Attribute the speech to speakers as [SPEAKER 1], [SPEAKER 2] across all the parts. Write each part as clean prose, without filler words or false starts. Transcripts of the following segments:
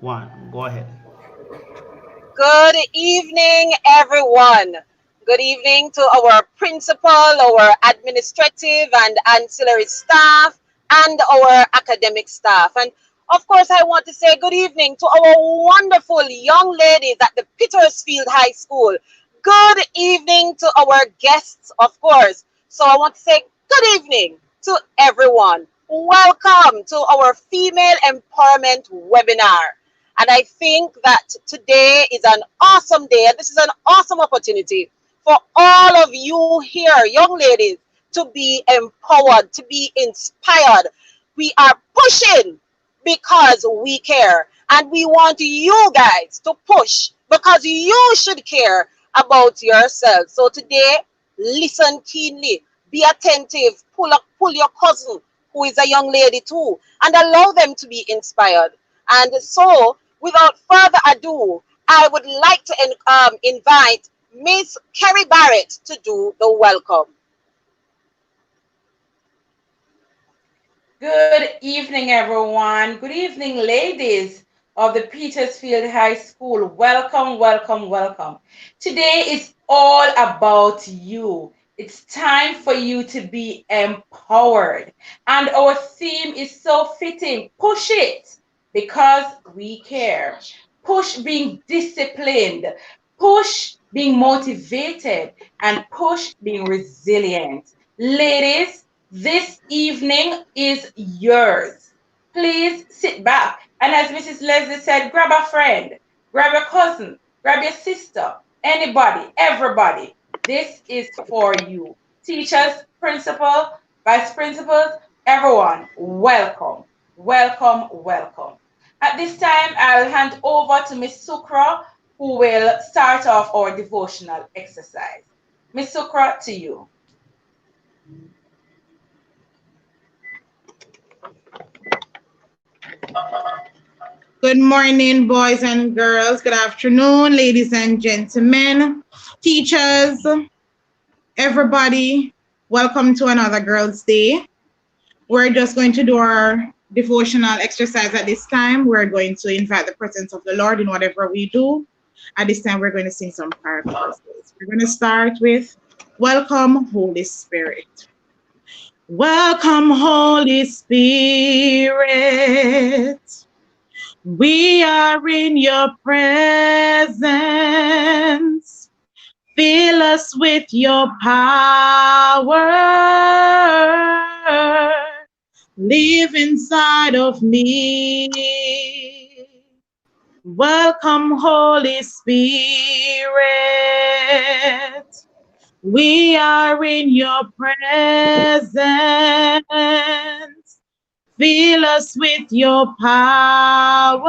[SPEAKER 1] one. Go ahead.
[SPEAKER 2] Good evening, everyone. Good evening to our principal, our administrative and ancillary staff, and our academic staff. And of course, I want to say good evening to our wonderful young ladies at the Petersfield High School. Good evening to our guests, of course. So I want to say good evening to everyone. Welcome to our female empowerment webinar. And I think that today is an awesome day, and this is an awesome opportunity for all of you here, young ladies, to be empowered, to be inspired. We are pushing because we care, and we want you guys to push because you should care about yourself. So today, listen keenly, be attentive, pull your cousin who is a young lady too, and allow them to be inspired. And so, without further ado, I would like to invite Miss Kerry Barrett to do the welcome.
[SPEAKER 3] Good evening, everyone. Good evening, ladies of the Petersfield High School. Welcome, welcome, welcome. Today is all about you. It's time for you to be empowered. And our theme is so fitting. Push it because we care. Push being disciplined. Push being motivated. And push being resilient. Ladies, this evening is yours. Please sit back. And as Mrs. Leslie said, grab a friend, grab your cousin, grab your sister, anybody, everybody. This is for you. Teachers, principal, vice principals, everyone, welcome, welcome, welcome. At this time, I'll hand over to Miss Sukra, who will start off our devotional exercise. Miss Sukra, to you.
[SPEAKER 4] Good morning, boys and girls. Good afternoon, ladies and gentlemen, teachers, everybody. Welcome to another Girls' Day. We're just going to do our devotional exercise at this time. We're going to invite the presence of the Lord in whatever we do. At this time, we're going to sing some prayer choruses. We're going to start with Welcome, Holy Spirit. Welcome, Holy Spirit. We are in your presence. Fill us with your power. Live inside of me. Welcome, Holy Spirit. We are in your presence. Fill us with your power.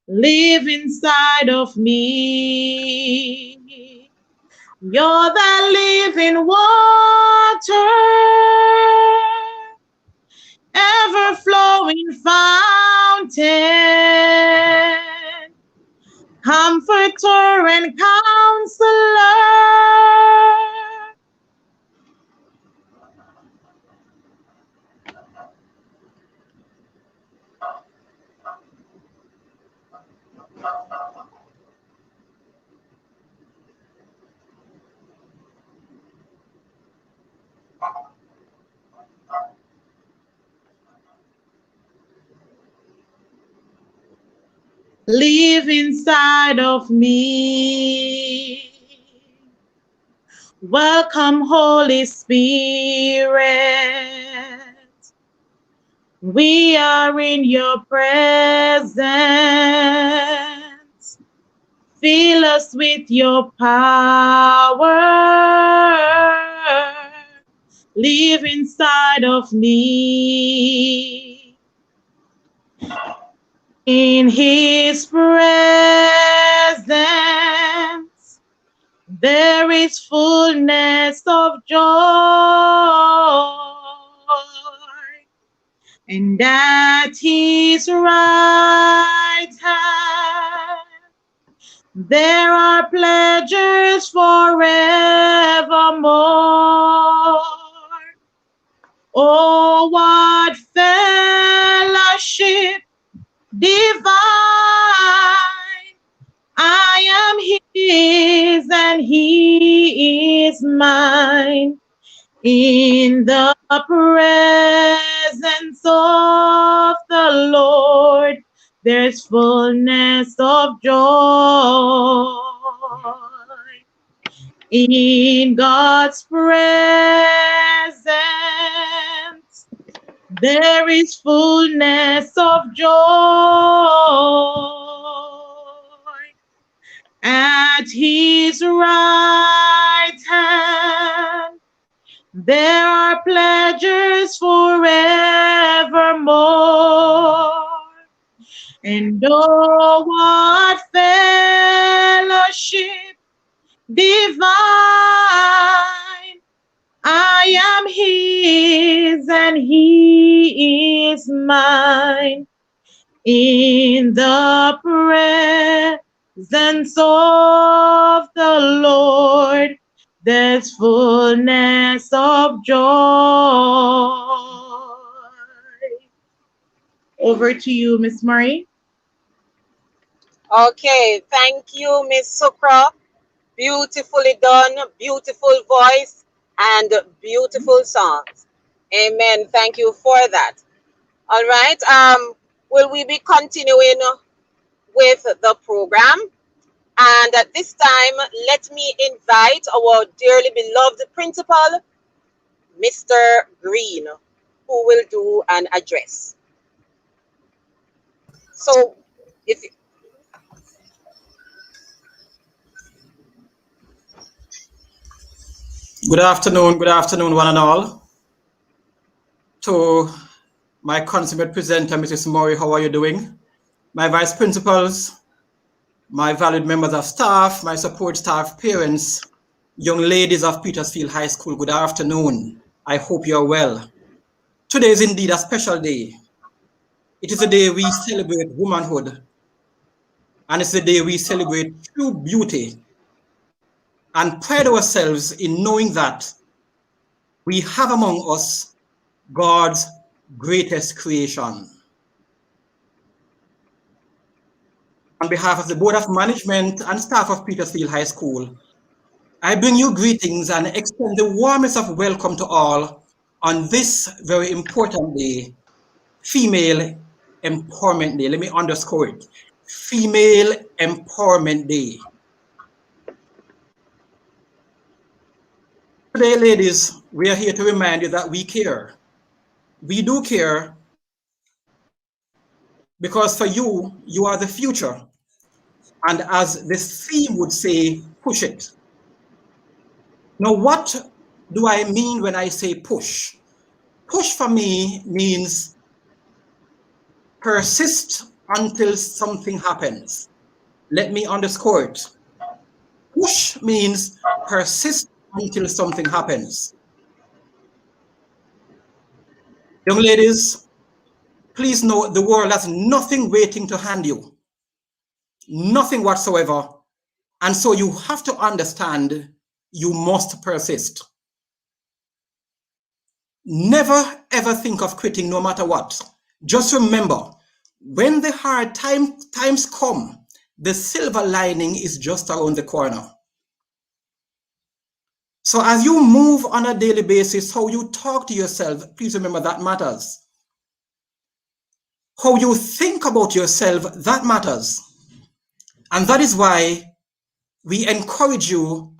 [SPEAKER 4] Live inside of me. You're the living water, ever flowing fountain, comforter and counselor. Live inside of me. Welcome, Holy Spirit. We are in your presence. Fill us with your power. Live inside of me. In his presence, there is fullness of joy, and at his right hand, there are pleasures forevermore. Oh, what fellowship is mine. In the presence of the Lord, there's fullness of joy. In God's presence, there is fullness of joy. At his right hand, there are pleasures forevermore. And oh, what fellowship divine. I am his and he is mine. In the presence of the Lord, there's fullness of joy. Over to you, Miss Murray.
[SPEAKER 2] Okay, thank you, Miss Sukra. Beautifully done, beautiful voice, and beautiful songs. Amen. Thank you for that. All right. Will we be continuing with the program? And at this time, let me invite our dearly beloved principal, Mr. Green, who will do an address. So, if
[SPEAKER 1] Good afternoon, one and all. To my consummate presenter, Mrs. Murray, how are you doing? My vice principals, my valued members of staff, my support staff, parents, young ladies of Petersfield High School, good afternoon. I hope you're well. Today is indeed a special day. It is a day we celebrate womanhood, and it's a day we celebrate true beauty and pride ourselves in knowing that we have among us God's greatest creation. On behalf of the Board of Management and staff of Petersfield High School, I bring you greetings and extend the warmest of welcome to all on this very important day, Female Empowerment Day. Let me underscore it, Female Empowerment Day. Today, ladies, we are here to remind you that we care. We do care because for you, you are the future. And as this theme would say, push it. Now, what do I mean when I say push? Push for me means persist until something happens. Let me underscore it. Push means persist until something happens. Young ladies, please know the world has nothing waiting to hand you. Nothing whatsoever. And so you have to understand you must persist. Never ever think of quitting no matter what. Just remember, when the hard times come, the silver lining is just around the corner. So as you move on a daily basis, how you talk to yourself, please remember that matters. How you think about yourself, that matters. And that is why we encourage you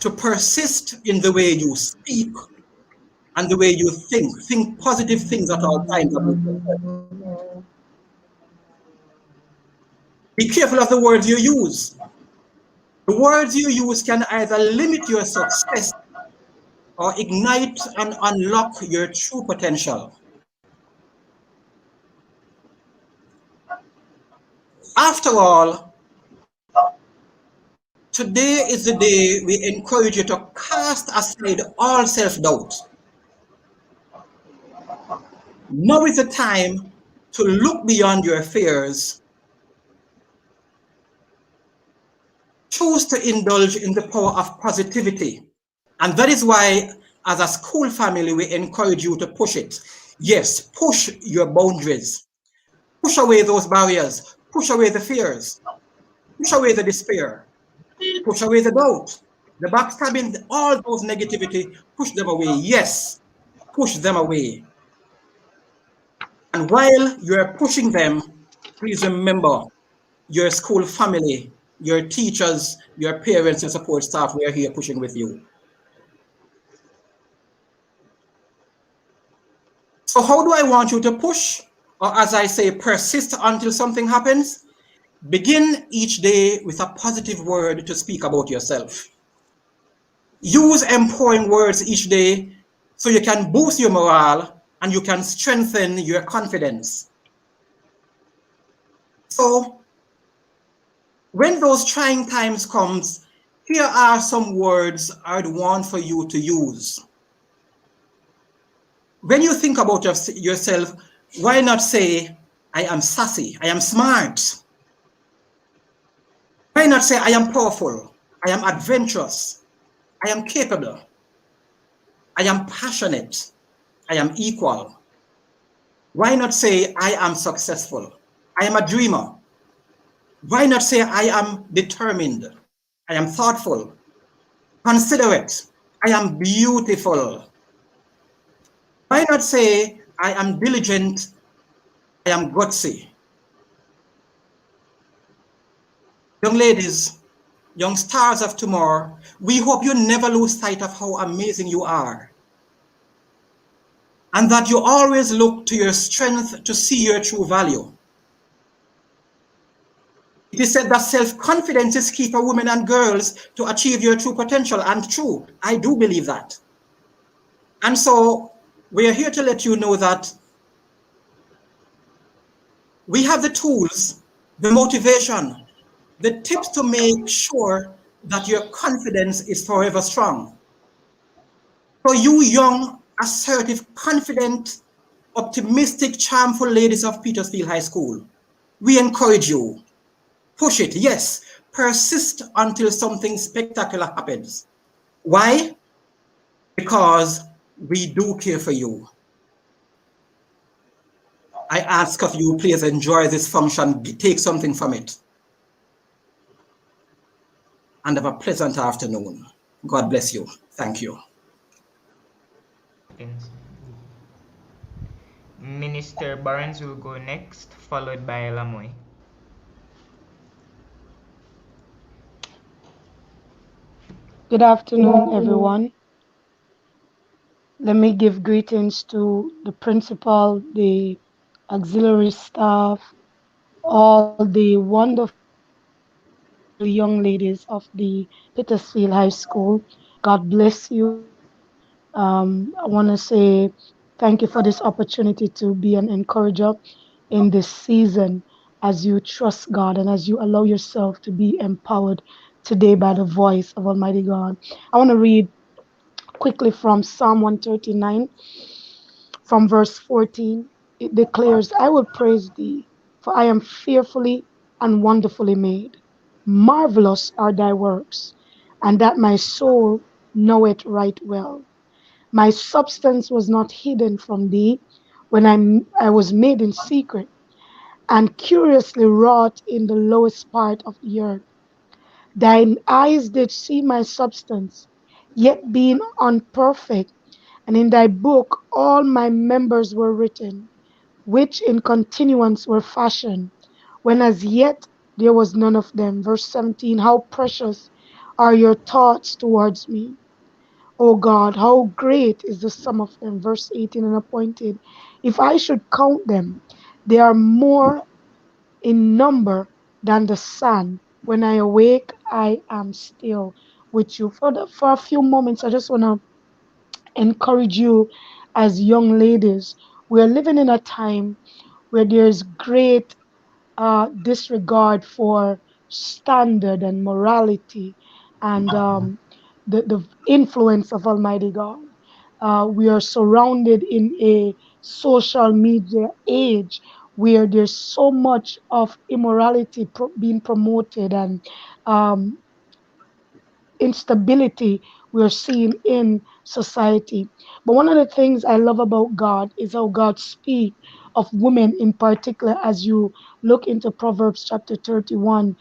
[SPEAKER 1] to persist in the way you speak and the way you think. Think positive things at all times about yourself. Be careful of the words you use. The words you use can either limit your success or ignite and unlock your true potential. After all, today is the day we encourage you to cast aside all self-doubt. Now is the time to look beyond your fears. Choose to indulge in the power of positivity. And that is why, as a school family, we encourage you to push it. Yes, push your boundaries. Push away those barriers. Push away the fears. Push away the despair. Push away the doubt. The backstabbing, all those negativity, push them away. Yes, push them away. And while you're pushing them, please remember your school family, your teachers, your parents, and support staff, we are here pushing with you. So how do I want you to push? Or as I say, persist until something happens? Begin each day with a positive word to speak about yourself. Use empowering words each day so you can boost your morale and you can strengthen your confidence. So when those trying times comes, here are some words I'd want for you to use. When you think about yourself, why not say, I am sassy, I am smart? Why not say, I am powerful, I am adventurous, I am capable, I am passionate, I am equal? Why not say, I am successful, I am a dreamer? Why not say, I am determined, I am thoughtful, considerate, I am beautiful? Why not say, I am diligent, I am gutsy? Young ladies, young stars of tomorrow, we hope you never lose sight of how amazing you are, and that you always look to your strength to see your true value. It is said that self-confidence is key for women and girls to achieve your true potential, and true, I do believe that. And so we are here to let you know that we have the tools, the motivation, the tips to make sure that your confidence is forever strong. For you young, assertive, confident, optimistic, charmful ladies of Petersfield High School, we encourage you. Push it, yes. Persist until something spectacular happens. Why? Because we do care for you. I ask of you, please enjoy this function, take something from it, and have a pleasant afternoon. God bless you. Thank you.
[SPEAKER 5] Minister Barnes will go next, followed by Lamoy.
[SPEAKER 6] Good afternoon, everyone. Let me give greetings to the principal, the auxiliary staff, all the wonderful young ladies of the Petersfield High School. God bless you. I want to say thank you for this opportunity to be an encourager in this season as you trust God and as you allow yourself to be empowered today by the voice of Almighty God. I want to read quickly from Psalm 139, from verse 14. It declares, I will praise thee, for I am fearfully and wonderfully made. Marvelous are thy works, and that my soul knoweth right well. My substance was not hidden from thee when I was made in secret and curiously wrought in the lowest part of the earth. Thine eyes did see my substance, yet being unperfect, and in thy book all my members were written, which in continuance were fashioned, when as yet there was none of them. Verse 17, how precious are your thoughts towards me, O God, how great is the sum of them. Verse 18, and appointed. If I should count them, they are more in number than the sun. When I awake, I am still with you. For a few moments, I just want to encourage you as young ladies. We are living in a time where there's great disregard for standard and morality and the influence of Almighty God. We are surrounded in a social media age where there's so much of immorality being promoted and um, instability we're seeing in society. But one of the things I love about God is how God speaks of women in particular as you look into Proverbs chapter 31.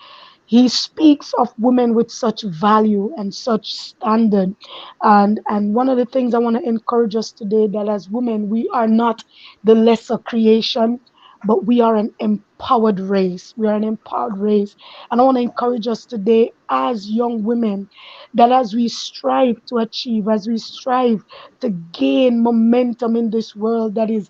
[SPEAKER 6] He speaks of women with such value and such standard. And one of the things I want to encourage us today, that as women, we are not the lesser creation, but we are an empowered race. We are an empowered race. And I want to encourage us today as young women, that as we strive to achieve, as we strive to gain momentum in this world that is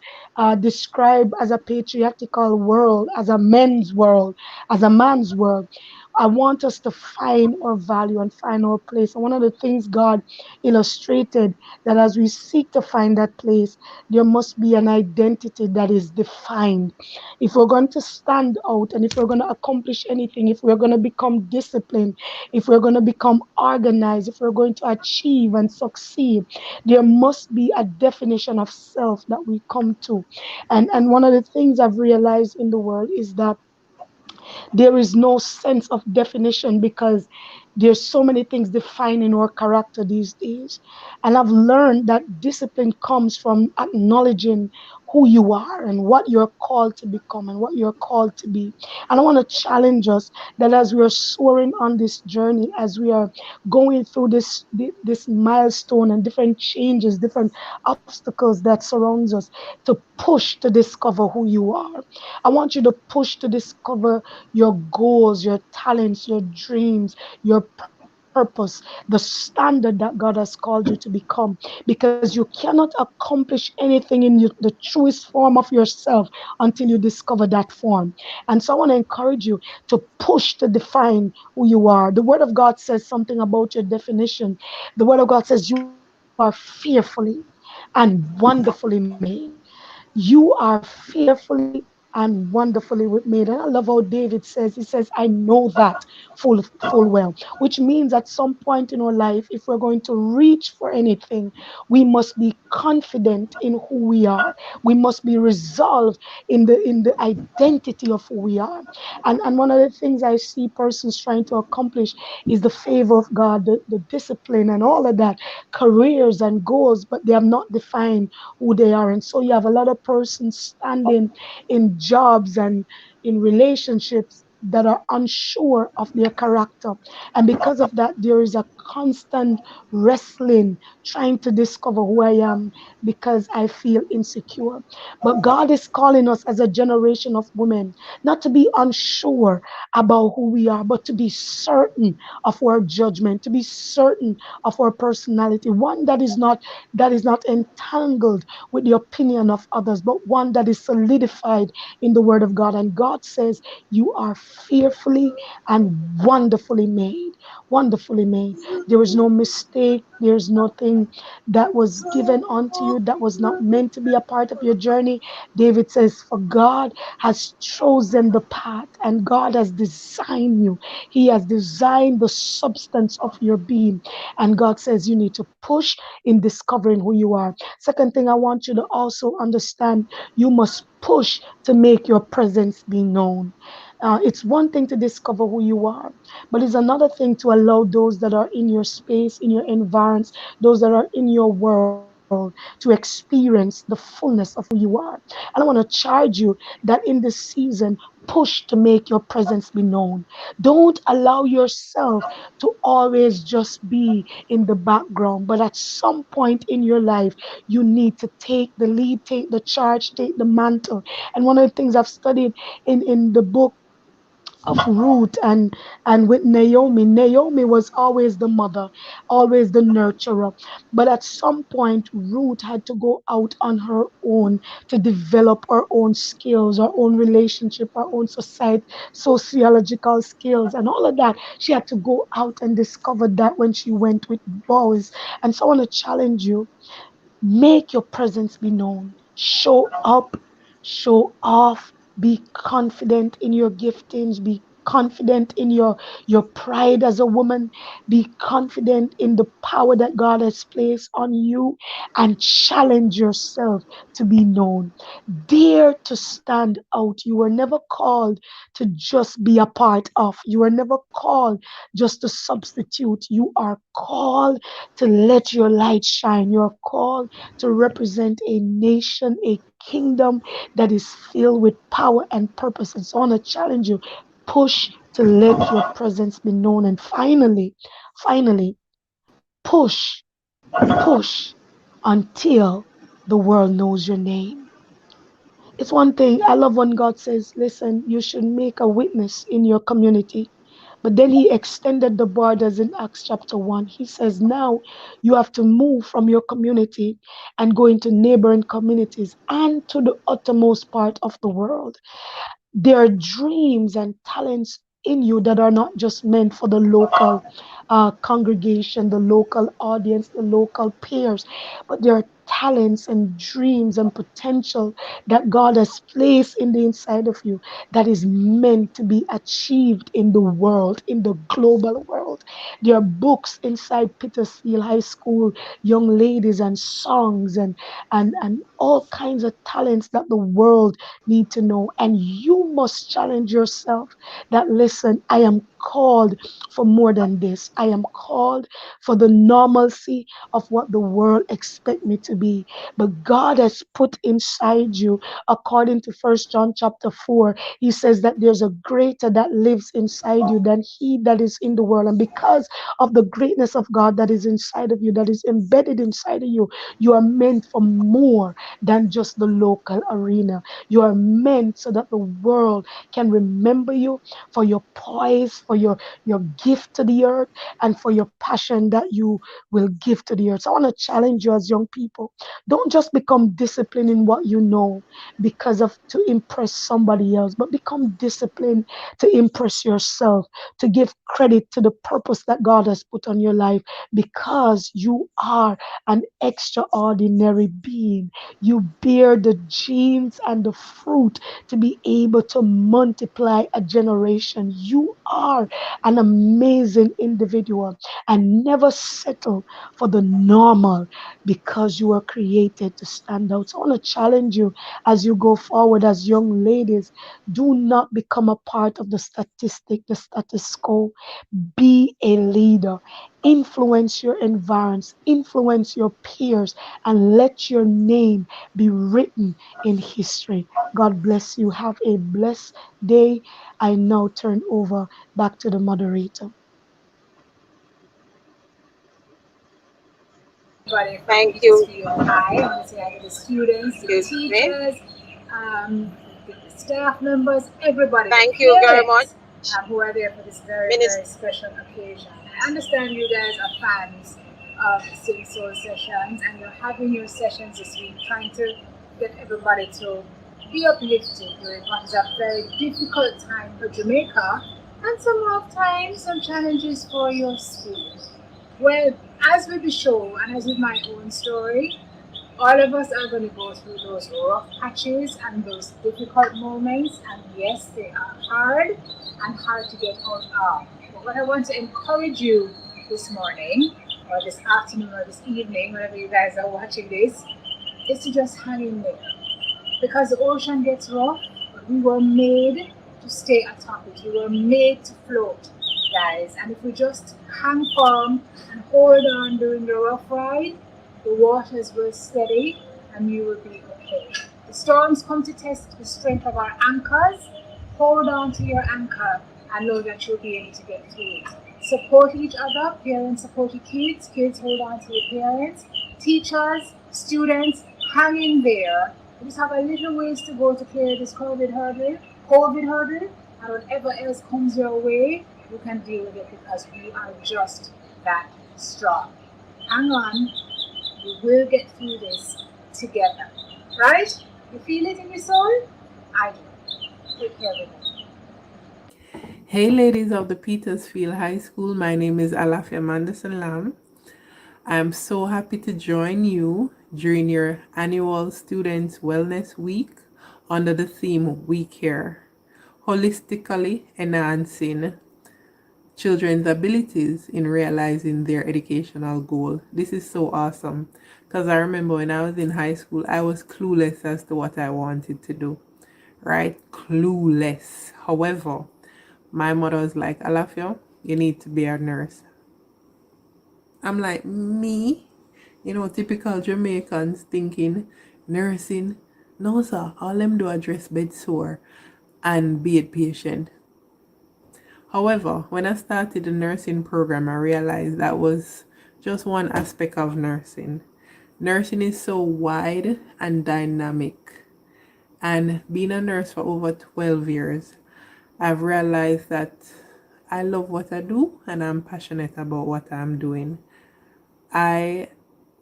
[SPEAKER 6] described as a patriarchal world, as a men's world, as a man's world, I want us to find our value and find our place. And one of the things God illustrated, that as we seek to find that place, there must be an identity that is defined. If we're going to stand out, and if we're going to accomplish anything, if we're going to become disciplined, if we're going to become organized, if we're going to achieve and succeed, there must be a definition of self that we come to. And one of the things I've realized in the world is that there is no sense of definition, because there's so many things defining our character these days. And I've learned that discipline comes from acknowledging who you are and what you're called to become and what you're called to be. And I want to challenge us that as we are soaring on this journey, as we are going through this milestone and different changes, different obstacles that surrounds us, to push to discover who you are. I want you to push to discover your goals, your talents, your dreams, your purpose, the standard that God has called you to become, because you cannot accomplish anything in the truest form of yourself until you discover that form. And so I want to encourage you to push to define who you are. The Word of God says something about your definition. The Word of God says you are fearfully and wonderfully made. You are fearfully and wonderfully made. And I love how David says, he says, I know that full well, which means at some point in our life, if we're going to reach for anything, we must be confident in who we are. We must be resolved in the identity of who we are. And one of the things I see persons trying to accomplish is the favor of God, the discipline and all of that, careers and goals, but they have not defined who they are. And so you have a lot of persons standing in jobs and in relationships that are unsure of their character. And because of that, there is a constant wrestling, trying to discover who I am because I feel insecure. But God is calling us as a generation of women not to be unsure about who we are, but to be certain of our judgment, to be certain of our personality, one that is not entangled with the opinion of others, but one that is solidified in the word of God. And God says, you are fearfully and wonderfully made. Wonderfully made. There is no mistake. There's nothing that was given unto you that was not meant to be a part of your journey. David says, for God has chosen the path and God has designed you. He has designed the substance of your being. And God says you need to push in discovering who you are. Second thing I want you to also understand, you must push to make your presence be known. It's one thing to discover who you are, but it's another thing to allow those that are in your space, in your environs, those that are in your world to experience the fullness of who you are. And I want to charge you that in this season, push to make your presence be known. Don't allow yourself to always just be in the background, but at some point in your life, you need to take the lead, take the charge, take the mantle. And one of the things I've studied in the book of Ruth and with Naomi. Naomi was always the mother, always the nurturer. But at some point, Ruth had to go out on her own to develop her own skills, her own relationship, her own sociological skills, and all of that. She had to go out and discover that when she went with Boaz. And so I want to challenge you. Make your presence be known. Show up, show off, be confident in your giftings, be confident in your pride as a woman, be confident in the power that God has placed on you, and challenge yourself to be known. Dare to stand out. You were never called to just be a part of. You were never called just to substitute. You are called to let your light shine. You are called to represent a nation, a kingdom that is filled with power and purpose. And so I want to challenge you, push to let your presence be known. And finally, push, push until the world knows your name. It's one thing, I love when God says, listen, you should make a witness in your community. But then he extended the borders in Acts chapter 1. He says, now you have to move from your community and go into neighboring communities and to the uttermost part of the world. There are dreams and talents in you that are not just meant for the local congregation, the local audience, the local peers, but there are talents and dreams and potential that God has placed in the inside of you that is meant to be achieved in the world, in the global world. There are books inside Petersfield High School, young ladies, and songs and all kinds of talents that the world need to know. And you must challenge yourself that, listen, I am called for more than this. I am called for the normalcy of what the world expect me to be. But God has put inside you, according to First John chapter 4, he says that there's a greater that lives inside you than he that is in the world. And because of the greatness of God that is inside of you, that is embedded inside of you, you are meant for more than just the local arena. You are meant so that the world can remember you for your poise, for your gift to the earth, and for your passion that you will give to the earth. So I want to challenge you as young people. Don't just become disciplined in what you know because of to impress somebody else, but become disciplined to impress yourself, to give credit to the purpose that God has put on your life, because you are an extraordinary being. You bear the genes and the fruit to be able to multiply a generation. You are an amazing individual, and never settle for the normal, because you are created to stand out. So I want to challenge you as you go forward as young ladies. Do not become a part of the statistic, the status quo. Be a leader. Influence your environs, influence your peers, and let your name be written in history. God bless you. Have a blessed day. I now turn over back to the moderator.
[SPEAKER 7] Everybody from
[SPEAKER 2] Thank you.
[SPEAKER 7] Petersfield High, I want to say hi to the students, to the
[SPEAKER 2] Excuse me.
[SPEAKER 7] teachers, the staff members, everybody, the
[SPEAKER 2] Thank you very much.
[SPEAKER 7] parents who are there for this very,
[SPEAKER 2] Minister.
[SPEAKER 7] very special occasion. I understand you guys are fans of sCHOOL sessions and you're having your sessions this week, trying to get everybody to be uplifted during what is a very difficult time for Jamaica and some rough times, some challenges for your school. Well, as with the show and as with my own story, all of us are going to go through those rough patches and those difficult moments. And yes, they are hard and hard to get out of. But what I want to encourage you this morning, or this afternoon, or this evening, whenever you guys are watching this, is to just hang in there. Because the ocean gets rough, but we were made to stay atop it. We were made to float, guys. And if we just hang firm and hold on during the rough ride, the waters will steady and you will be okay. The storms come to test the strength of our anchors. Hold on to your anchor and know that you'll be able to get through it. Support each other. Parents support your kids. Kids hold on to your parents. Teachers, students, hang in there. We just have a little ways to go to clear this COVID hurdle, and whatever else comes your way, you can deal with it because we are just that strong. Hang on, we will get through this together, right? You feel it in your soul? I do. Take care of it.
[SPEAKER 8] Hey ladies of the Petersfield High School, my name is Alafia Manderson Lam. I am so happy to join you during your annual Students Wellness Week under the theme We Care, holistically enhancing children's abilities in realizing their educational goal. This is so awesome because I remember when I was in high school, I was clueless as to what I wanted to do, right? Clueless. However, my mother was like, Alafio, you need to be a nurse. I'm like, me? Typical Jamaicans thinking nursing. No, sir. All them do address bed sore and be a patient. However, when I started the nursing program, I realized that was just one aspect of nursing. Nursing is so wide and dynamic. And being a nurse for over 12 years, I've realized that I love what I do and I'm passionate about what I'm doing. I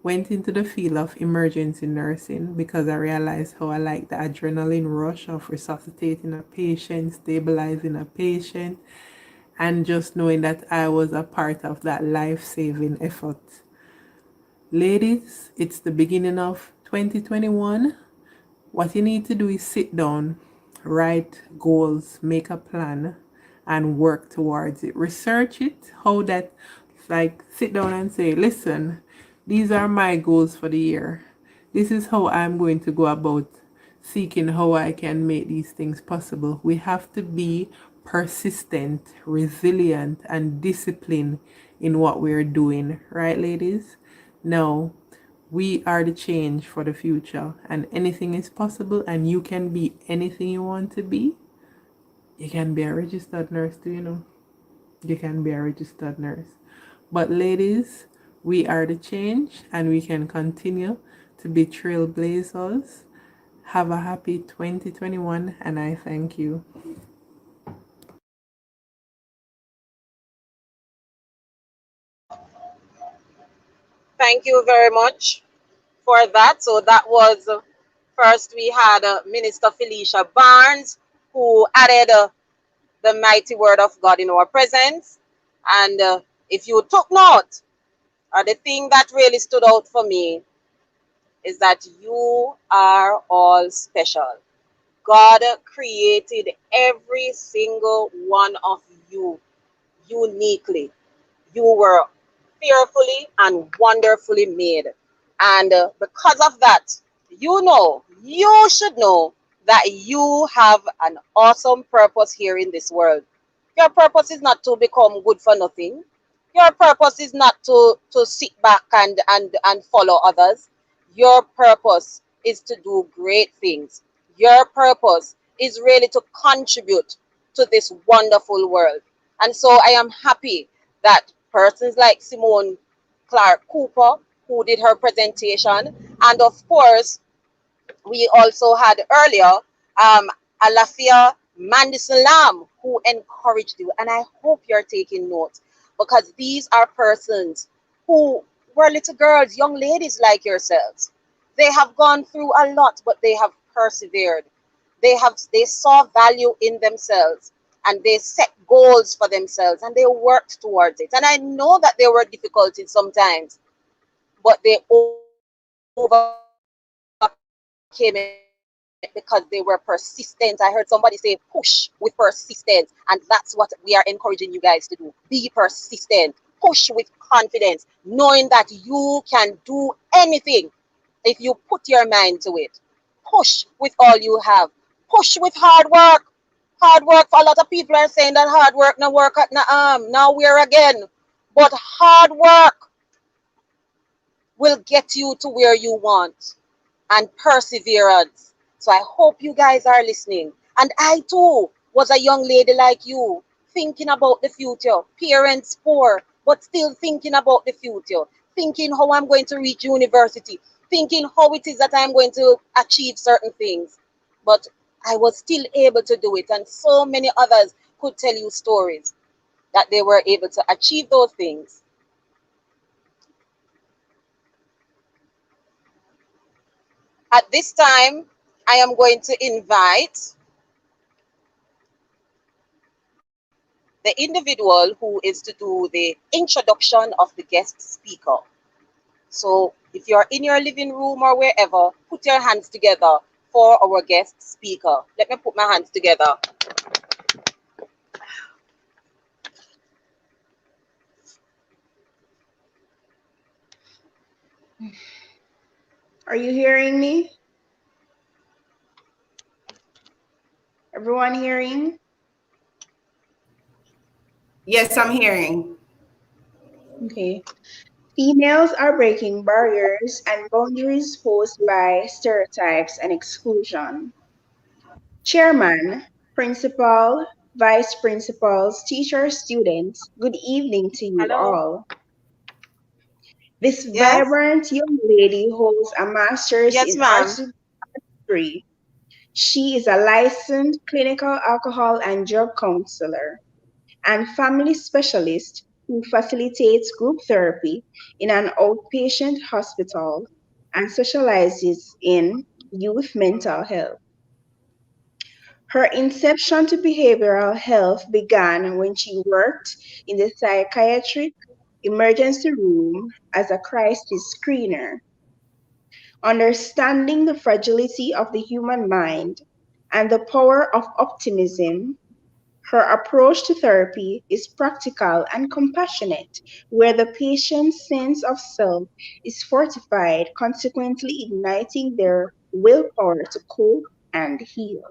[SPEAKER 8] went into the field of emergency nursing because I realized how I like the adrenaline rush of resuscitating a patient, stabilizing a patient, and just knowing that I was a part of that life-saving effort. Ladies, it's the beginning of 2021. What you need to do is sit down, write goals, make a plan, and work towards it. Research it, how that, like, sit down and say, listen, these are my goals for the year. This is how I'm going to go about seeking how I can make these things possible. We have to be persistent, resilient, and disciplined in what we're doing, right, ladies? Now, we are the change for the future, and anything is possible, and you can be anything you want to be. You can be a registered nurse too, you know. You can be a registered nurse. But ladies, we are the change, and we can continue to be trailblazers. Have a happy 2021, and I thank you.
[SPEAKER 2] Thank you very much for that. So that was first we had Minister Felicia Barnes, who added the mighty word of God in our presence. And if you took note, the thing that really stood out for me is that you are all special. God created every single one of you uniquely. You were fearfully and wonderfully made. And because of that, you should know that you have an awesome purpose here in this world. Your purpose is not to become good for nothing. Your purpose is not to sit back and follow others. Your purpose is to do great things. Your purpose is really to contribute to this wonderful world. And so I am happy that persons like Simone Clark Cooper, who did her presentation, and of course, we also had earlier Alafia Mandison Lam, who encouraged you. And I hope you're taking notes because these are persons who were little girls, young ladies like yourselves. They have gone through a lot, but they have persevered. They saw value in themselves and they set goals for themselves and they worked towards it. And I know that there were difficulties sometimes, but they overcame it because they were persistent. I heard somebody say push with persistence, and that's what we are encouraging you guys to do. Be persistent, push with confidence, knowing that you can do anything if you put your mind to it. Push with all you have, push with hard work. Hard work for a lot of people are saying that hard work no work at na now we're again. But hard work will get you to where you want, and perseverance. So I hope you guys are listening. And I too was a young lady like you, thinking about the future. Parents poor, but still thinking about the future. Thinking how I'm going to reach university. Thinking how it is that I'm going to achieve certain things. But I was still able to do it. And so many others could tell you stories that they were able to achieve those things. At this time, I am going to invite the individual who is to do the introduction of the guest speaker. So if you're in your living room or wherever, put your hands together for our guest speaker. Let me put my hands together.
[SPEAKER 9] Are you hearing me? Everyone hearing?
[SPEAKER 10] Yes, I'm hearing.
[SPEAKER 9] Okay. Females are breaking barriers and boundaries posed by stereotypes and exclusion. Chairman, Principal vice principals, teachers, students, good evening to you
[SPEAKER 2] Hello.
[SPEAKER 9] all. This
[SPEAKER 2] Yes?
[SPEAKER 9] vibrant young lady holds a master's
[SPEAKER 2] Yes,
[SPEAKER 9] in
[SPEAKER 2] ma'am.
[SPEAKER 9] arts degree. She is a licensed clinical alcohol and drug counselor and family specialist who facilitates group therapy in an outpatient hospital and specializes in youth mental health. Her inception to behavioral health began when she worked in the psychiatric emergency room as a crisis screener. Understanding the fragility of the human mind and the power of optimism, her approach to therapy is practical and compassionate, where the patient's sense of self is fortified, consequently igniting their willpower to cope and heal.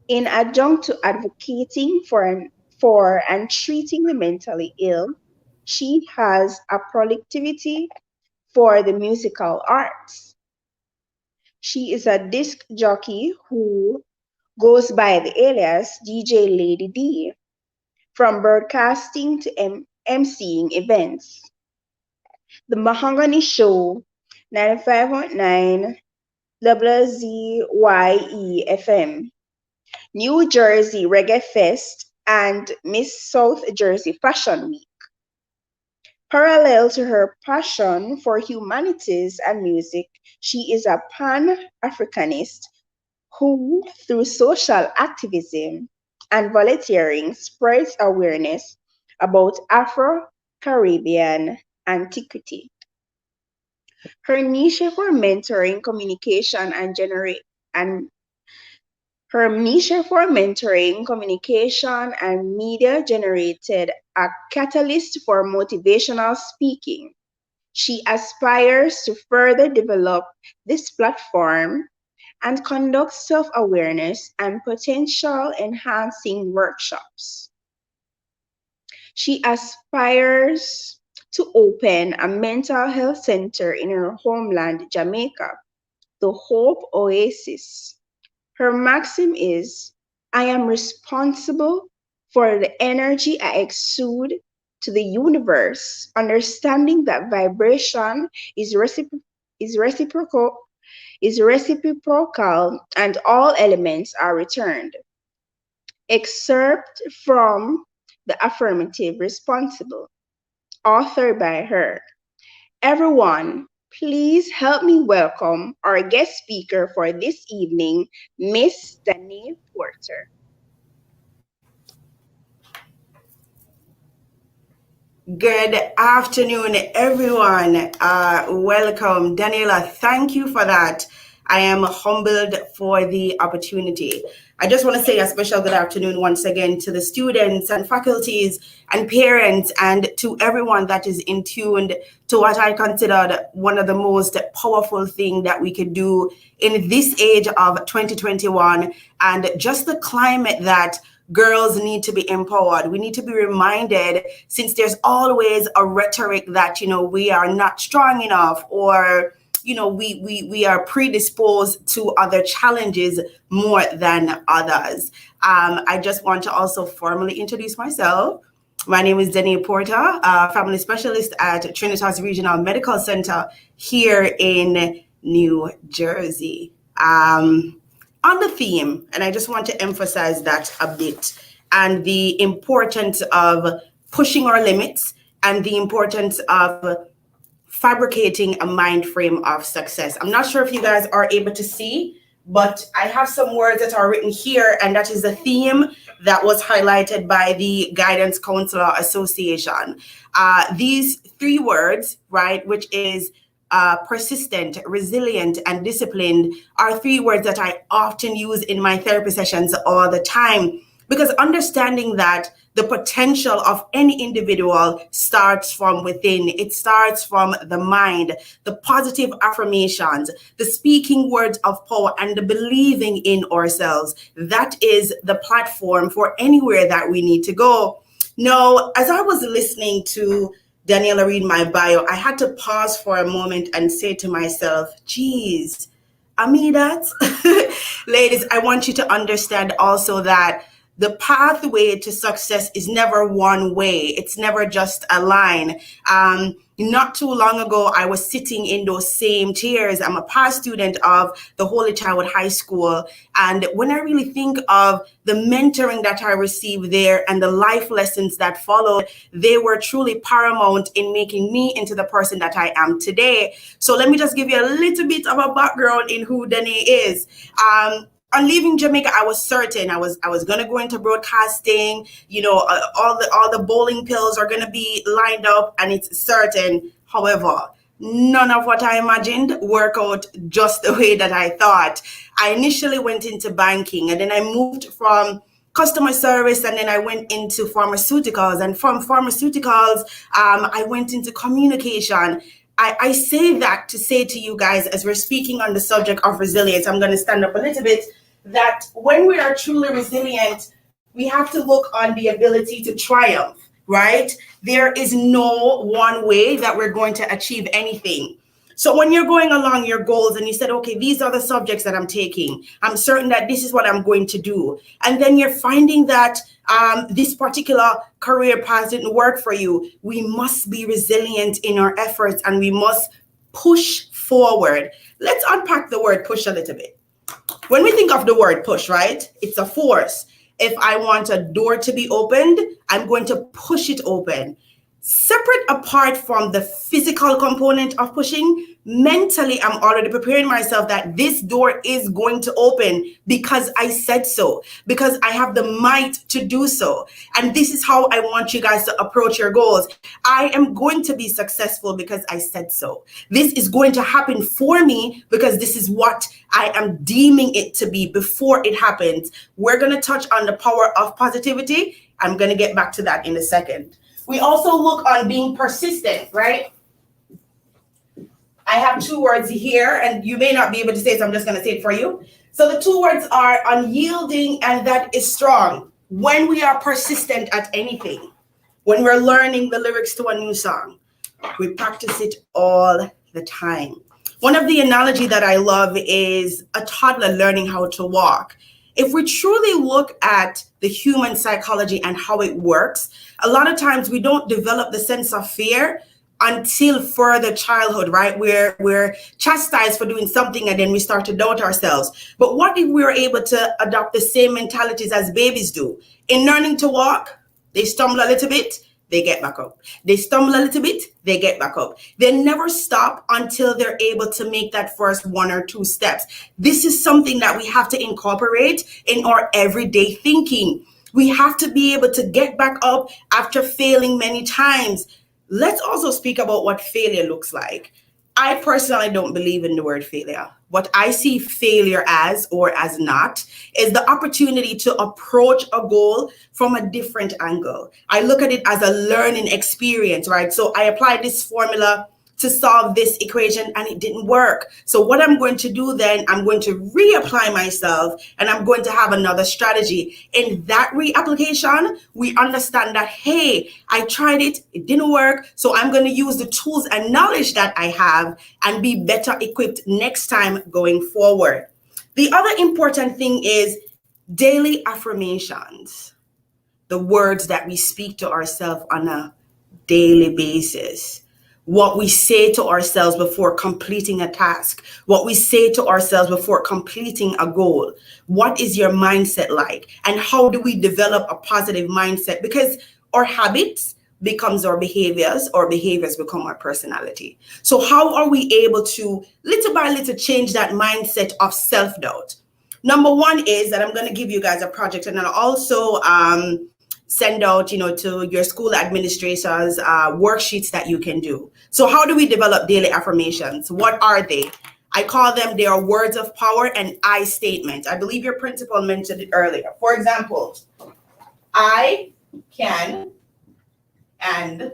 [SPEAKER 9] In adjunct to advocating for and treating the mentally ill, she has a productivity for the musical arts. She is a disc jockey who goes by the alias DJ Lady D, from broadcasting to emceeing events. The Mahogany Show, 95.9 WZYE FM, New Jersey Reggae Fest, and Miss South Jersey Fashion Week. Parallel to her passion for humanities and music, she is a Pan-Africanist who, through social activism and volunteering, spreads awareness about Afro-Caribbean antiquity. Her niche for mentoring, communication, and her niche for mentoring, communication, and media generated a catalyst for motivational speaking. She aspires to further develop this platform and conduct self-awareness and potential enhancing workshops. She aspires to open a mental health center in her homeland, Jamaica, the Hope Oasis. Her maxim is, I am responsible for the energy I exude to the universe, understanding that vibration is reciprocal is reciprocal and all elements are returned. Excerpt from The Affirmative Responsible, authored by her. Everyone, please help me welcome our guest speaker for this evening, Miss Danae Porter.
[SPEAKER 10] Good afternoon, everyone. Welcome. Daniela, thank you for that. I am humbled for the opportunity. I just want to say a special good afternoon once again to the students and faculties and parents and to everyone that is in tune to what I considered one of the most powerful things that we could do in this age of 2021 and just the climate that girls need to be empowered. We need to be reminded, since there's always a rhetoric that, we are not strong enough or, we are predisposed to other challenges more than others. I just want to also formally introduce myself. My name is Danae Porter, family specialist at Trinitas Regional Medical Center here in New Jersey. On the theme, and I just want to emphasize that a bit, and the importance of pushing our limits and the importance of fabricating a mind frame of success. I'm not sure if you guys are able to see, but I have some words that are written here, and that is a theme that was highlighted by the Guidance Counselor Association. These three words, right, which is persistent, resilient, and disciplined, are three words that I often use in my therapy sessions all the time, because understanding that the potential of any individual starts from within. It starts from the mind, the positive affirmations, the speaking words of power, and the believing in ourselves. That is the platform for anywhere that we need to go. Now, as I was listening to Daniela read my bio, I had to pause for a moment and say to myself, geez, I mean that. Ladies, I want you to understand also that The pathway to success is never one way. It's never just a line. Not too long ago, I was sitting in those same chairs. I'm a past student of the Holy Child High School. And when I really think of the mentoring that I received there and the life lessons that followed, they were truly paramount in making me into the person that I am today. So let me just give you a little bit of a background in who Danae is. On leaving Jamaica, I was certain I was going to go into broadcasting. You know, all the bowling pills are going to be lined up, and it's certain. However, none of what I imagined worked out just the way that I thought. I initially went into banking, and then I moved from customer service, and then I went into pharmaceuticals, and from pharmaceuticals, I went into communication. I say that to say to you guys, as we're speaking on the subject of resilience, I'm going to stand up a little bit, that when we are truly resilient, we have to look on the ability to triumph, right? There is no one way that we're going to achieve anything. So when you're going along your goals and you said, okay, these are the subjects that I'm taking, I'm certain that this is what I'm going to do. And then you're finding that this particular career path didn't work for you. We must be resilient in our efforts and we must push forward. Let's unpack the word push a little bit. When we think of the word push, right, it's a force. If I want a door to be opened, I'm going to push it open. Separate apart from the physical component of pushing, mentally, I'm already preparing myself that this door is going to open because I said so, because I have the might to do so. And this is how I want you guys to approach your goals. I am going to be successful because I said so. This is going to happen for me because this is what I am deeming it to be before it happens. We're going to touch on the power of positivity. I'm going to get back to that in a second. We also look on being persistent, right? I have two words here, and you may not be able to say it, so I'm just going to say it for you. So the two words are unyielding, and that is strong. When we are persistent at anything, when we're learning the lyrics to a new song, we practice it all the time. One of the analogy that I love is a toddler learning how to walk. If we truly look at the human psychology and how it works, a lot of times we don't develop the sense of fear until further childhood, right? We're chastised for doing something and then we start to doubt ourselves. But what if we were able to adopt the same mentalities as babies do? In learning to walk, they stumble a little bit, they get back up. They stumble a little bit, they get back up. They never stop until they're able to make that first one or two steps. This is something that we have to incorporate in our everyday thinking. We have to be able to get back up after failing many times. Let's also speak about what failure looks like. I personally don't believe in the word failure. What I see failure as, or as not, is the opportunity to approach a goal from a different angle. I look at it as a learning experience, right? So I applied this formula to solve this equation and it didn't work. So what I'm going to do then, I'm going to reapply myself and I'm going to have another strategy. In that reapplication, we understand that, hey, I tried it, it didn't work. So I'm going to use the tools and knowledge that I have and be better equipped next time going forward. The other important thing is daily affirmations, the words that we speak to ourselves on a daily basis. What we say to ourselves before completing a task, what we say to ourselves before completing a goal. What is your mindset like? And how do we develop a positive mindset? Because our habits becomes our behaviors become our personality. So how are we able to little by little change that mindset of self-doubt? Number one is that I'm going to give you guys a project, and I'll also send out, to your school administrators, worksheets that you can do. So how do we develop daily affirmations? What are they? I call them, they are words of power and I statements. I believe your principal mentioned it earlier. For example, I can and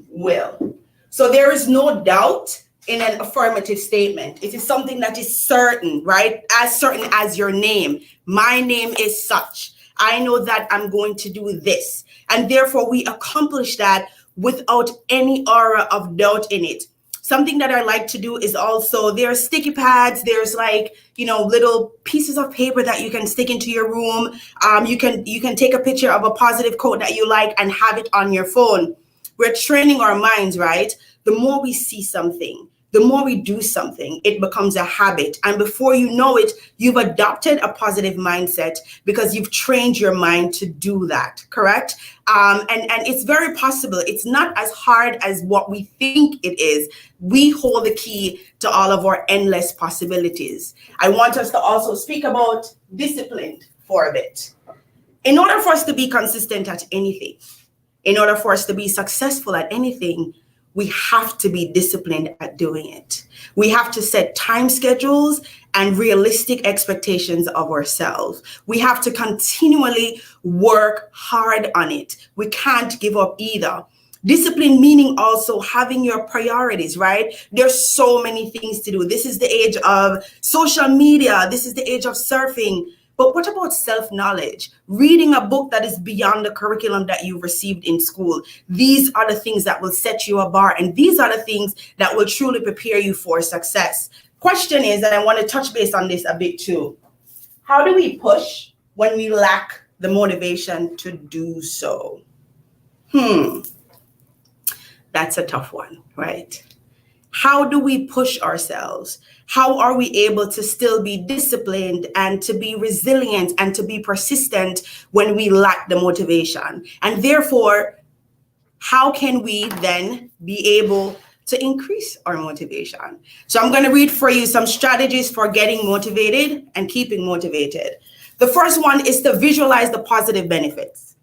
[SPEAKER 10] will. So there is no doubt in an affirmative statement. It is something that is certain, right? As certain as your name. My name is such. I know that I'm going to do this. And therefore we accomplish that without any aura of doubt in it. Something that I like to do is also, there are sticky pads, there's like, little pieces of paper that you can stick into your room. You can take a picture of a positive quote that you like and have it on your phone. We're training our minds, right? The more we see something, the more we do something, it becomes a habit. And before you know it, you've adopted a positive mindset because you've trained your mind to do that, correct? And it's very possible. It's not as hard as what we think it is. We hold the key to all of our endless possibilities. I want us to also speak about discipline for a bit. In order for us to be consistent at anything, in order for us to be successful at anything, we have to be disciplined at doing it. We have to set time schedules and realistic expectations of ourselves. We have to continually work hard on it. We can't give up either. Discipline meaning also having your priorities, right? There's so many things to do. This is the age of social media. This is the age of surfing. But what about self-knowledge? Reading a book that is beyond the curriculum that you received in school. These are the things that will set you apart, and these are the things that will truly prepare you for success. Question is, and I want to touch base on this a bit too, how do we push when we lack the motivation to do so? That's a tough one, right? How do we push ourselves? How are we able to still be disciplined and to be resilient and to be persistent when we lack the motivation? And therefore, how can we then be able to increase our motivation? So I'm going to read for you some strategies for getting motivated and keeping motivated. The first one is to visualize the positive benefits.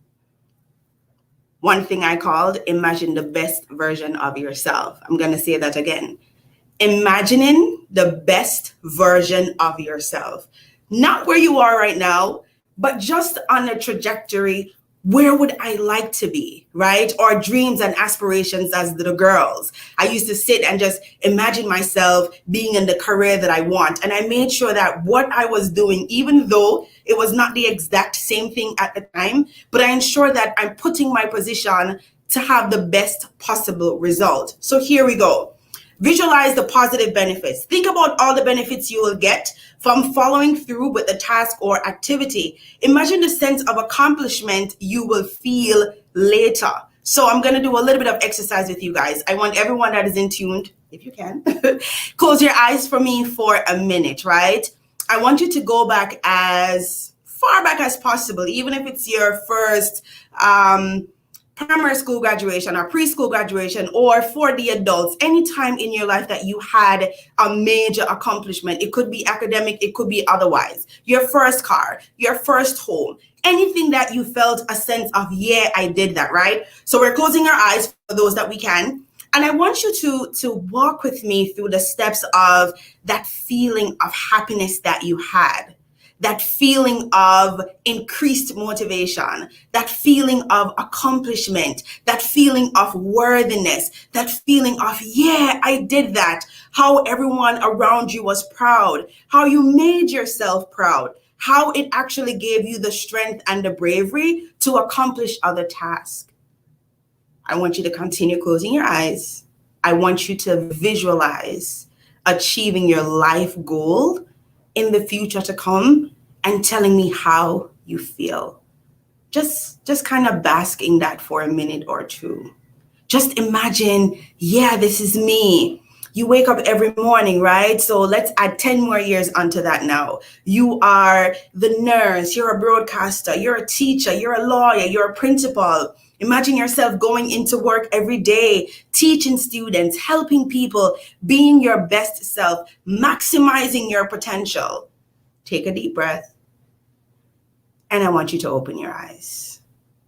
[SPEAKER 10] One thing I called imagine the best version of yourself. I'm going to say that again. Imagining the best version of yourself. Not where you are right now, but just on a trajectory. Where would I like to be, right? Or dreams and aspirations as little girls. I used to sit and just imagine myself being in the career that I want. And I made sure that what I was doing, even though it was not the exact same thing at the time, but I ensured that I'm putting my position to have the best possible result. So here we go. Visualize the positive benefits. Think about all the benefits you will get from following through with the task or activity. Imagine the sense of accomplishment you will feel later. So I'm going to do a little bit of exercise with you guys. I want everyone that is in tuned, if you can, close your eyes for me for a minute, right? I want you to go back as far back as possible, even if it's your first primary school graduation or preschool graduation, or for the adults, any time in your life that you had a major accomplishment. It could be academic, it could be otherwise. Your first car, your first home, anything that you felt a sense of, yeah, I did that, right? So we're closing our eyes for those that we can. And I want you to walk with me through the steps of that feeling of happiness that you had. That feeling of increased motivation, that feeling of accomplishment, that feeling of worthiness, that feeling of, yeah, I did that. How everyone around you was proud, how you made yourself proud, how it actually gave you the strength and the bravery to accomplish other tasks. I want you to continue closing your eyes. I want you to visualize achieving your life goal in the future to come and telling me how you feel. Just kind of bask in that for a minute or two. Just imagine, yeah, this is me. You wake up every morning, right? So let's add 10 more years onto that now. You are the nurse, you're a broadcaster, you're a teacher, you're a lawyer, you're a principal. Imagine yourself going into work every day, teaching students, helping people, being your best self, maximizing your potential. Take a deep breath. And I want you to open your eyes.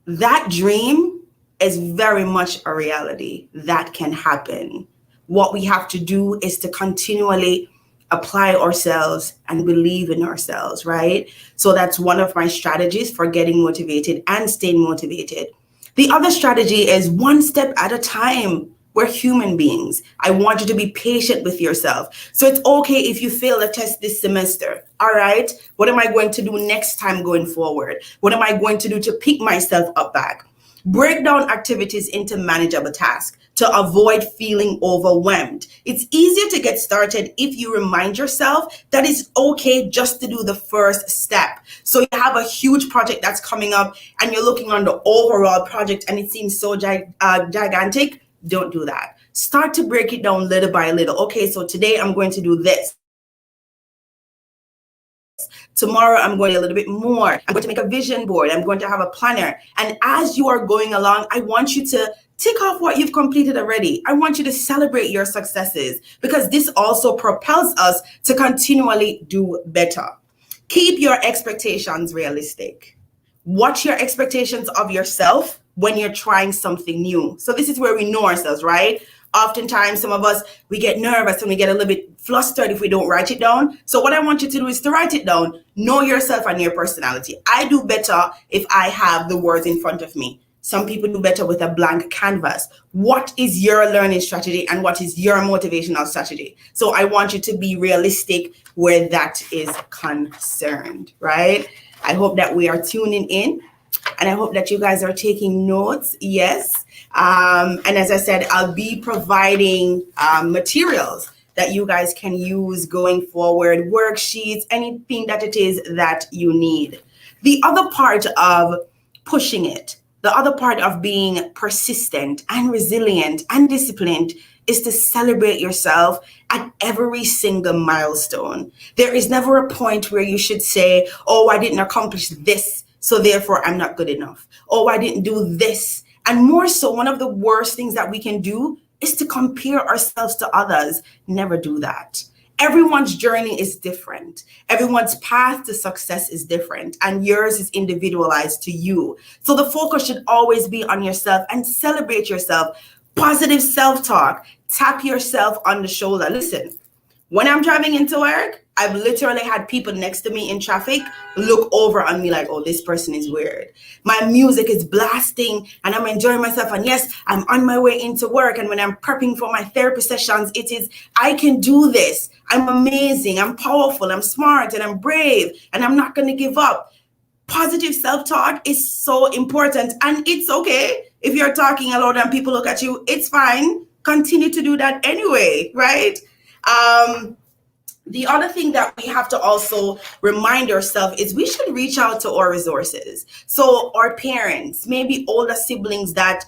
[SPEAKER 10] That dream is very much a reality that can happen. What we have to do is to continually apply ourselves and believe in ourselves, right? So that's one of my strategies for getting motivated and staying motivated. The other strategy is one step at a time. We're human beings. I want you to be patient with yourself. So it's okay if you fail a test this semester. All right. What am I going to do next time going forward? What am I going to do to pick myself up back? Break down activities into manageable tasks to avoid feeling overwhelmed. It's easier to get started if you remind yourself that it's okay just to do the first step. So you have a huge project that's coming up and you're looking on the overall project and it seems so gigantic. Don't do that. Start to break it down little by little. Okay, so today I'm going to do this. Tomorrow, I'm going a little bit more. I'm going to make a vision board. I'm going to have a planner. And as you are going along, I want you to tick off what you've completed already. I want you to celebrate your successes because this also propels us to continually do better. Keep your expectations realistic. Watch your expectations of yourself when you're trying something new. So this is where we know ourselves, right? Oftentimes, some of us, we get nervous and we get a little bit flustered if we don't write it down. So what I want you to do is to write it down. Know yourself and your personality. I do better if I have the words in front of me. Some people do better with a blank canvas. What is your learning strategy and what is your motivational strategy? So I want you to be realistic where that is concerned, right? I hope that we are tuning in and I hope that you guys are taking notes. Yes. And as I said, I'll be providing materials that you guys can use going forward, worksheets, anything that it is that you need. The other part of pushing it, the other part of being persistent and resilient and disciplined is to celebrate yourself at every single milestone. There is never a point where you should say, oh, I didn't accomplish this, so therefore I'm not good enough. Oh, I didn't do this. And more so, one of the worst things that we can do is to compare ourselves to others. Never do that. Everyone's journey is different. Everyone's path to success is different, and yours is individualized to you. So the focus should always be on yourself and celebrate yourself. Positive self-talk. Tap yourself on the shoulder. Listen, when I'm driving into work, I've literally had people next to me in traffic look over on me like, oh, this person is weird. My music is blasting and I'm enjoying myself. And yes, I'm on my way into work. And when I'm prepping for my therapy sessions, it is, I can do this. I'm amazing. I'm powerful. I'm smart and I'm brave and I'm not going to give up. Positive self-talk is so important. And it's okay if you're talking aloud and people look at you. It's fine. Continue to do that anyway, right? The other thing that we have to also remind ourselves is we should reach out to our resources. So our parents, maybe older siblings that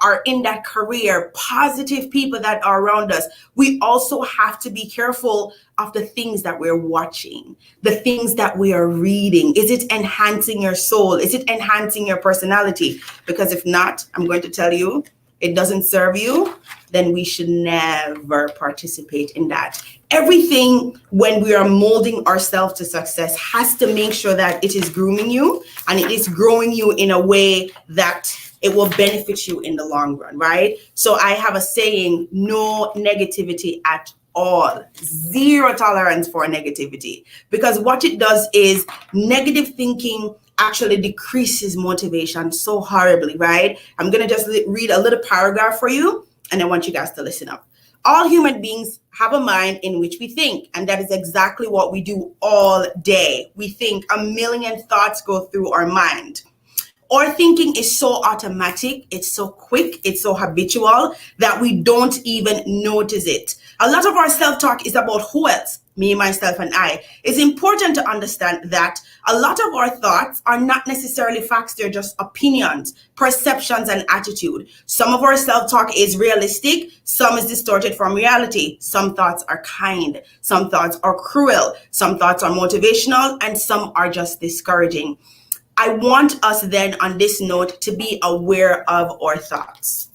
[SPEAKER 10] are in that career, positive people that are around us. We also have to be careful of the things that we're watching, the things that we are reading. Is it enhancing your soul? Is it enhancing your personality? Because if not, I'm going to tell you, it doesn't serve you, then we should never participate in that. Everything when we are molding ourselves to success has to make sure that it is grooming you and it is growing you in a way that it will benefit you in the long run, right? So I have a saying, no negativity at all. Zero tolerance for negativity. Because what it does is negative thinking actually decreases motivation so horribly, right? I'm going to just read a little paragraph for you, and I want you guys to listen up. All human beings have a mind in which we think, and that is exactly what we do all day. We think a million thoughts go through our mind. Our thinking is so automatic, it's so quick, it's so habitual that we don't even notice it. A lot of our self-talk is about who else? Me, myself, and I. It's important to understand that a lot of our thoughts are not necessarily facts, they're just opinions, perceptions, and attitude. Some of our self-talk is realistic, some is distorted from reality. Some thoughts are kind, some thoughts are cruel, some thoughts are motivational, and some are just discouraging. I want us then on this note to be aware of our thoughts.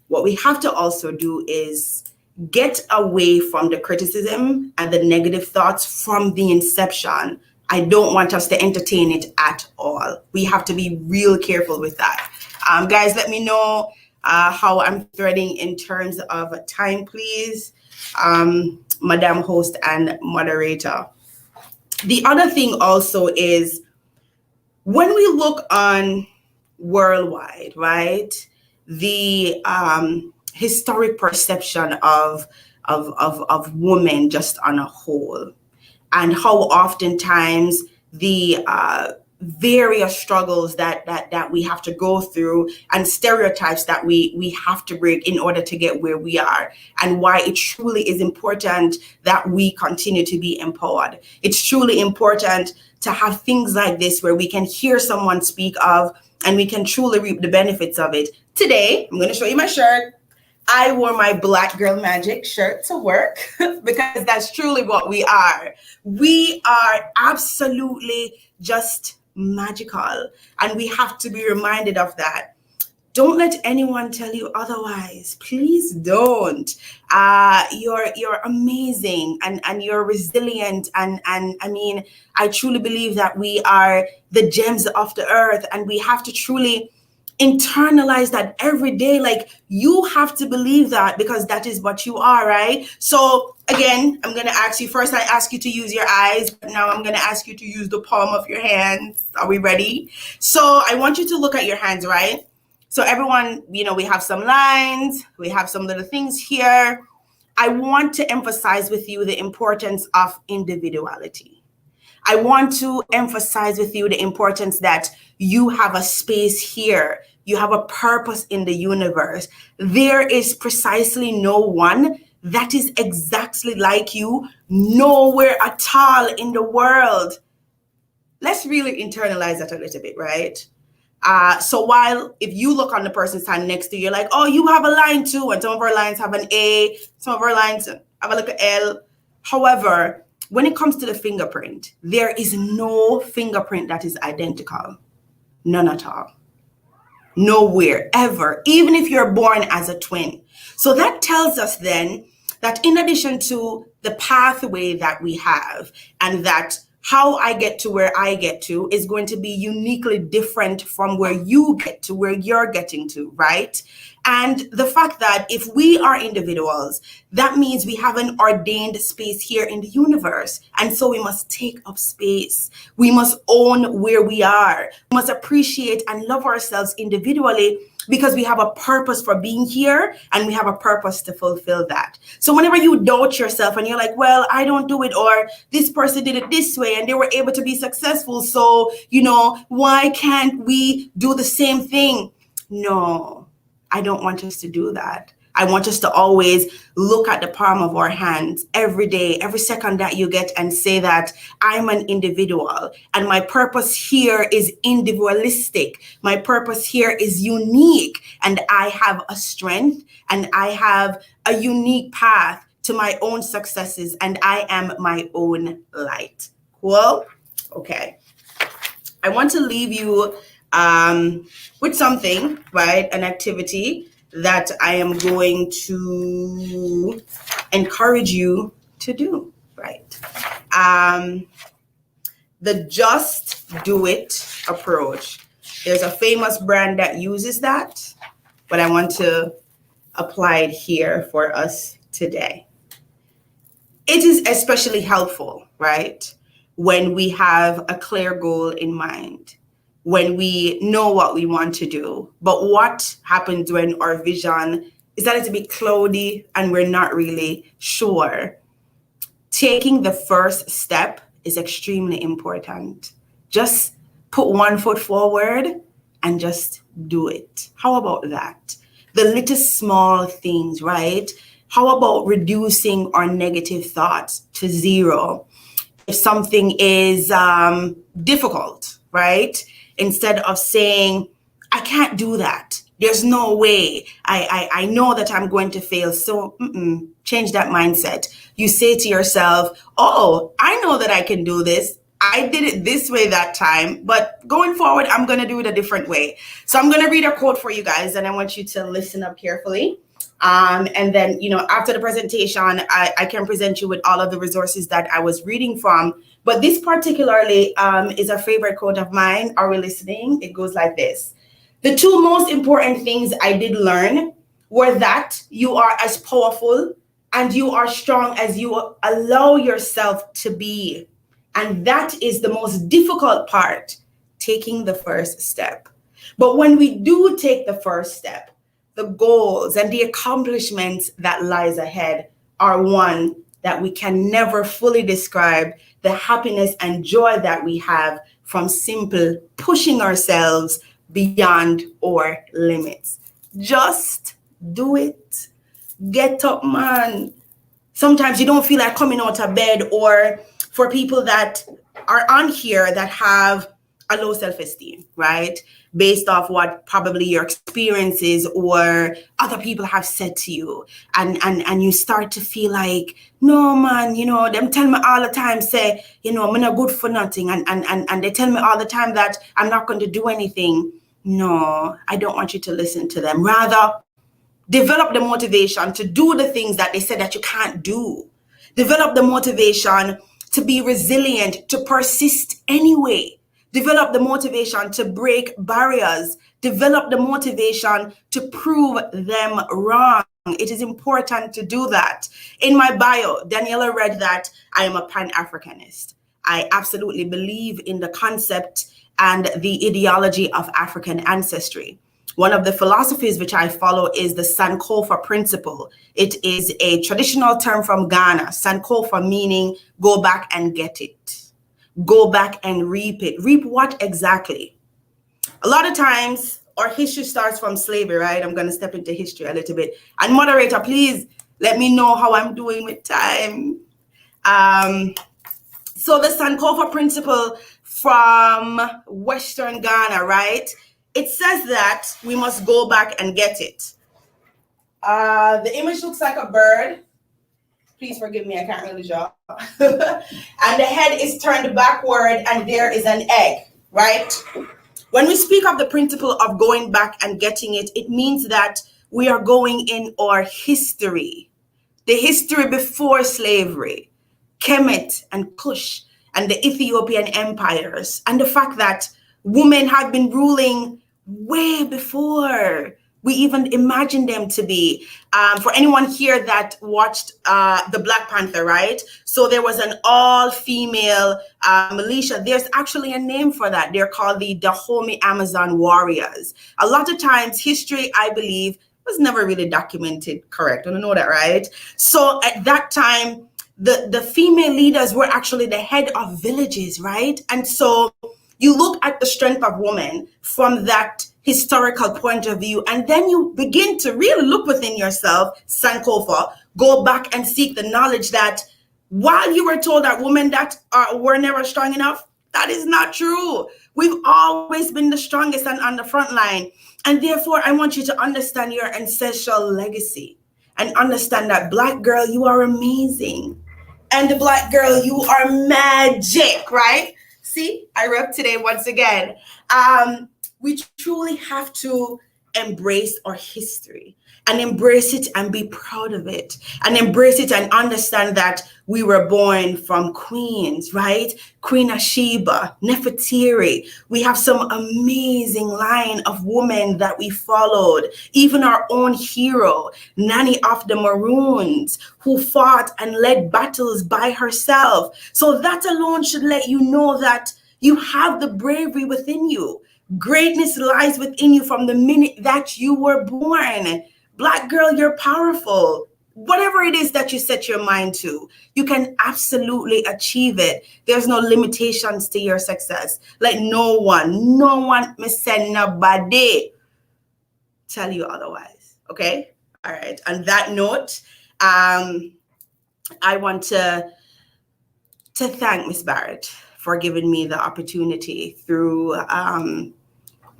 [SPEAKER 10] What we have to also do is get away from the criticism and the negative thoughts from the inception. I don't want us to entertain it at all. We have to be real careful with that. Guys, let me know how I'm threading in terms of time, please. Madam Host and Moderator. The other thing also is when we look on worldwide, right, the historic perception of women just on a whole, and how oftentimes the various struggles that we have to go through and stereotypes that we have to break in order to get where we are, and why it truly is important that we continue to be empowered. It's truly important to have things like this where we can hear someone speak of and we can truly reap the benefits of it. Today, I'm going to show you my shirt. I wore my Black Girl Magic shirt to work because that's truly what we are. We are absolutely just magical, and we have to be reminded of that. Don't let anyone tell you otherwise. Please don't. You're amazing, and you're resilient, and I mean, I truly believe that we are the gems of the earth, and we have to truly internalize that every day. Like, you have to believe that, because that is what you are, right? So again, I'm going to ask you first. I ask you to use your eyes, but now I'm going to ask you to use the palm of your hands. Are we ready? So I want you to look at your hands, right? So everyone, we have some lines, we have some little things here. I want to emphasize with you the importance of individuality. I want to emphasize with you the importance that you have a space here. You have a purpose in the universe. There is precisely no one that is exactly like you, nowhere at all in the world. Let's really internalize that a little bit, right? So while if you look on the person's hand next to you, you're like, oh, you have a line too. And some of our lines have an A, some of our lines have a little L. However, when it comes to the fingerprint, there is no fingerprint that is identical. None at all. Nowhere, ever, even if you're born as a twin. So that tells us then that in addition to the pathway that we have, and that how I get to where I get to is going to be uniquely different from where you get to where you're getting to, right? And the fact that if we are individuals, that means we have an ordained space here in the universe. And so we must take up space. We must own where we are. We must appreciate and love ourselves individually, because we have a purpose for being here and we have a purpose to fulfill that. So whenever you doubt yourself and you're like, well, I don't do it, or this person did it this way and they were able to be successful, so, why can't we do the same thing? No, I don't want us to do that. I want us to always look at the palm of our hands every day, every second that you get, and say that I'm an individual and my purpose here is individualistic. My purpose here is unique, and I have a strength and I have a unique path to my own successes, and I am my own light. Cool? Okay. I want to leave you with something, right? An activity that I am going to encourage you to do, right? The just do it approach. There's a famous brand that uses that, but I want to apply it here for us today. It is especially helpful, right? When we have a clear goal in mind, when we know what we want to do. But what happens when our vision is a little bit cloudy and we're not really sure? Taking the first step is extremely important. Just put one foot forward and just do it. How about that? The little small things, right? How about reducing our negative thoughts to zero? If something is difficult, right? Instead of saying, I can't do that, there's no way, I know that I'm going to fail, so change that mindset. You say to yourself, oh, I know that I can do this. I did it this way that time, but going forward, I'm going to do it a different way. So I'm going to read a quote for you guys, and I want you to listen up carefully. And then, after the presentation, I can present you with all of the resources that I was reading from. But this particularly is a favorite quote of mine. Are we listening? It goes like this. The two most important things I did learn were that you are as powerful and you are strong as you allow yourself to be. And that is the most difficult part, taking the first step. But when we do take the first step, the goals and the accomplishments that lies ahead are one that we can never fully describe. The happiness and joy that we have from simple pushing ourselves beyond our limits. Just do it. Get up, man. Sometimes you don't feel like coming out of bed, or for people that are on here that have a low self-esteem, right? Based off what probably your experiences or other people have said to you. And you start to feel like, no, man, you know, them tell me all the time, say, you know, I'm not good for nothing. And they tell me all the time that I'm not going to do anything. No, I don't want you to listen to them. Rather, develop the motivation to do the things that they said that you can't do. Develop the motivation to be resilient, to persist anyway. Develop the motivation to break barriers. Develop the motivation to prove them wrong. It is important to do that. In my bio, Daniela read that I am a Pan-Africanist. I absolutely believe in the concept and the ideology of African ancestry. One of the philosophies which I follow is the Sankofa principle. It is a traditional term from Ghana. Sankofa meaning go back and get it. Go back and reap it. Reap what exactly? A lot of times our history starts from slavery, right? I'm going to step into history a little bit. And moderator, please let me know how I'm doing with time. So the Sankofa principle from Western Ghana, right? It says that we must go back and get it. The image looks like a bird. Please forgive me, I can't really draw. And the head is turned backward and there is an egg, right? When we speak of the principle of going back and getting it, it means that we are going in our history, the history before slavery, Kemet and Kush and the Ethiopian empires, and the fact that women had been ruling way before we even imagined them to be. For anyone here that watched the Black Panther, right? So there was an all-female militia. There's actually a name for that. They're called the Dahomey Amazon Warriors. A lot of times history, I believe, was never really documented correct. I don't know that, right? So at that time, the female leaders were actually the head of villages, right? And so you look at the strength of women from that historical point of view, and then you begin to really look within yourself, Sankofa, go back and seek the knowledge that while you were told that women that were never strong enough, that is not true. We've always been the strongest and on the front line. And therefore, I want you to understand your ancestral legacy and understand that Black girl, you are amazing. And the Black girl, you are magic, right? See, I rep today once again. We truly have to embrace our history and embrace it and be proud of it and embrace it and understand that we were born from queens, right? Queen of Sheba, Nefertiti. We have some amazing line of women that we followed. Even our own hero, Nanny of the Maroons, who fought and led battles by herself. So that alone should let you know that you have the bravery within you. Greatness lies within you from the minute that you were born. Black girl, you're powerful. Whatever it is that you set your mind to, you can absolutely achieve it. There's no limitations to your success. Like no one, me say nobody tell you otherwise. Okay? All right. On that note, I want to thank Miss Barrett for giving me the opportunity through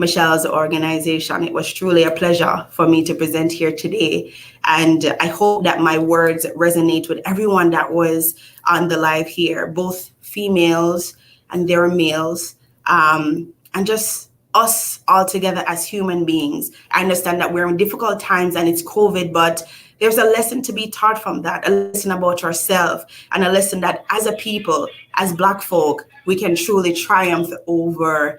[SPEAKER 10] Michelle's organization. It was truly a pleasure for me to present here today. And I hope that my words resonate with everyone that was on the live here, both females and their males, and just us all together as human beings. I understand that we're in difficult times and it's COVID, but there's a lesson to be taught from that, a lesson about yourself, and a lesson that as a people, as Black folk, we can truly triumph over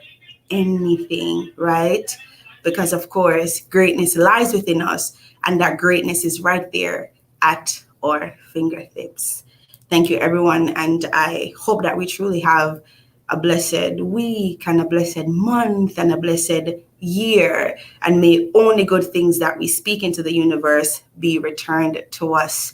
[SPEAKER 10] anything, right? Because of course, greatness lies within us, and that greatness is right there at our fingertips. Thank you, everyone, and I hope that we truly have a blessed week and a blessed month and a blessed year, and may only good things that we speak into the universe be returned to us.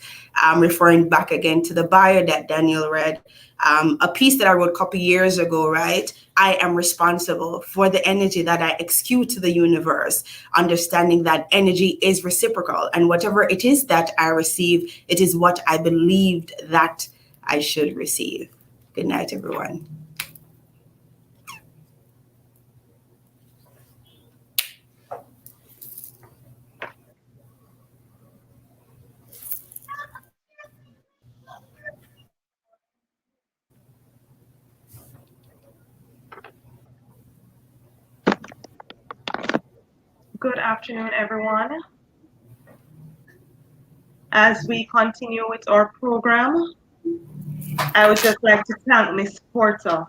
[SPEAKER 10] Referring back again to the bio that Daniel read, A piece that I wrote a couple years ago, right? I am responsible for the energy that I execute to the universe, understanding that energy is reciprocal, and whatever it is that I receive, it is what I believed that I should receive. Good night, everyone.
[SPEAKER 11] Good afternoon, everyone. As we continue with our program, I would just like to thank Miss Porter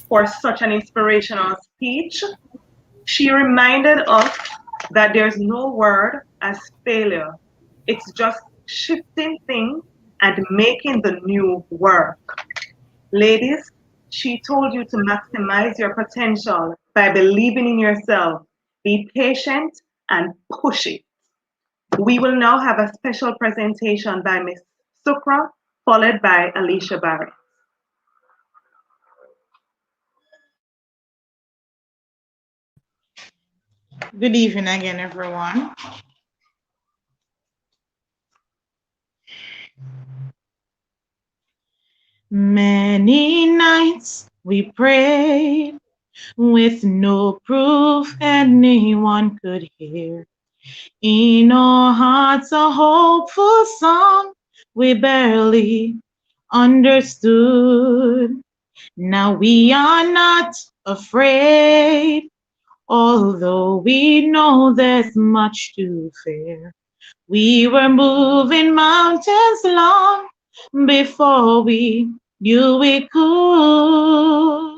[SPEAKER 11] for such an inspirational speech. She reminded us that there's no word as failure. It's just shifting things and making the new work. Ladies, she told you to maximize your potential by believing in yourself. Be patient and push it. We will now have a special presentation by Ms. Sukra, followed by Alicia Barrett.
[SPEAKER 4] Good evening again, everyone. Many nights we prayed with no proof anyone could hear. In our hearts a hopeful song we barely understood. Now we are not afraid, although we know there's much to fear. We were moving mountains long before we knew we could.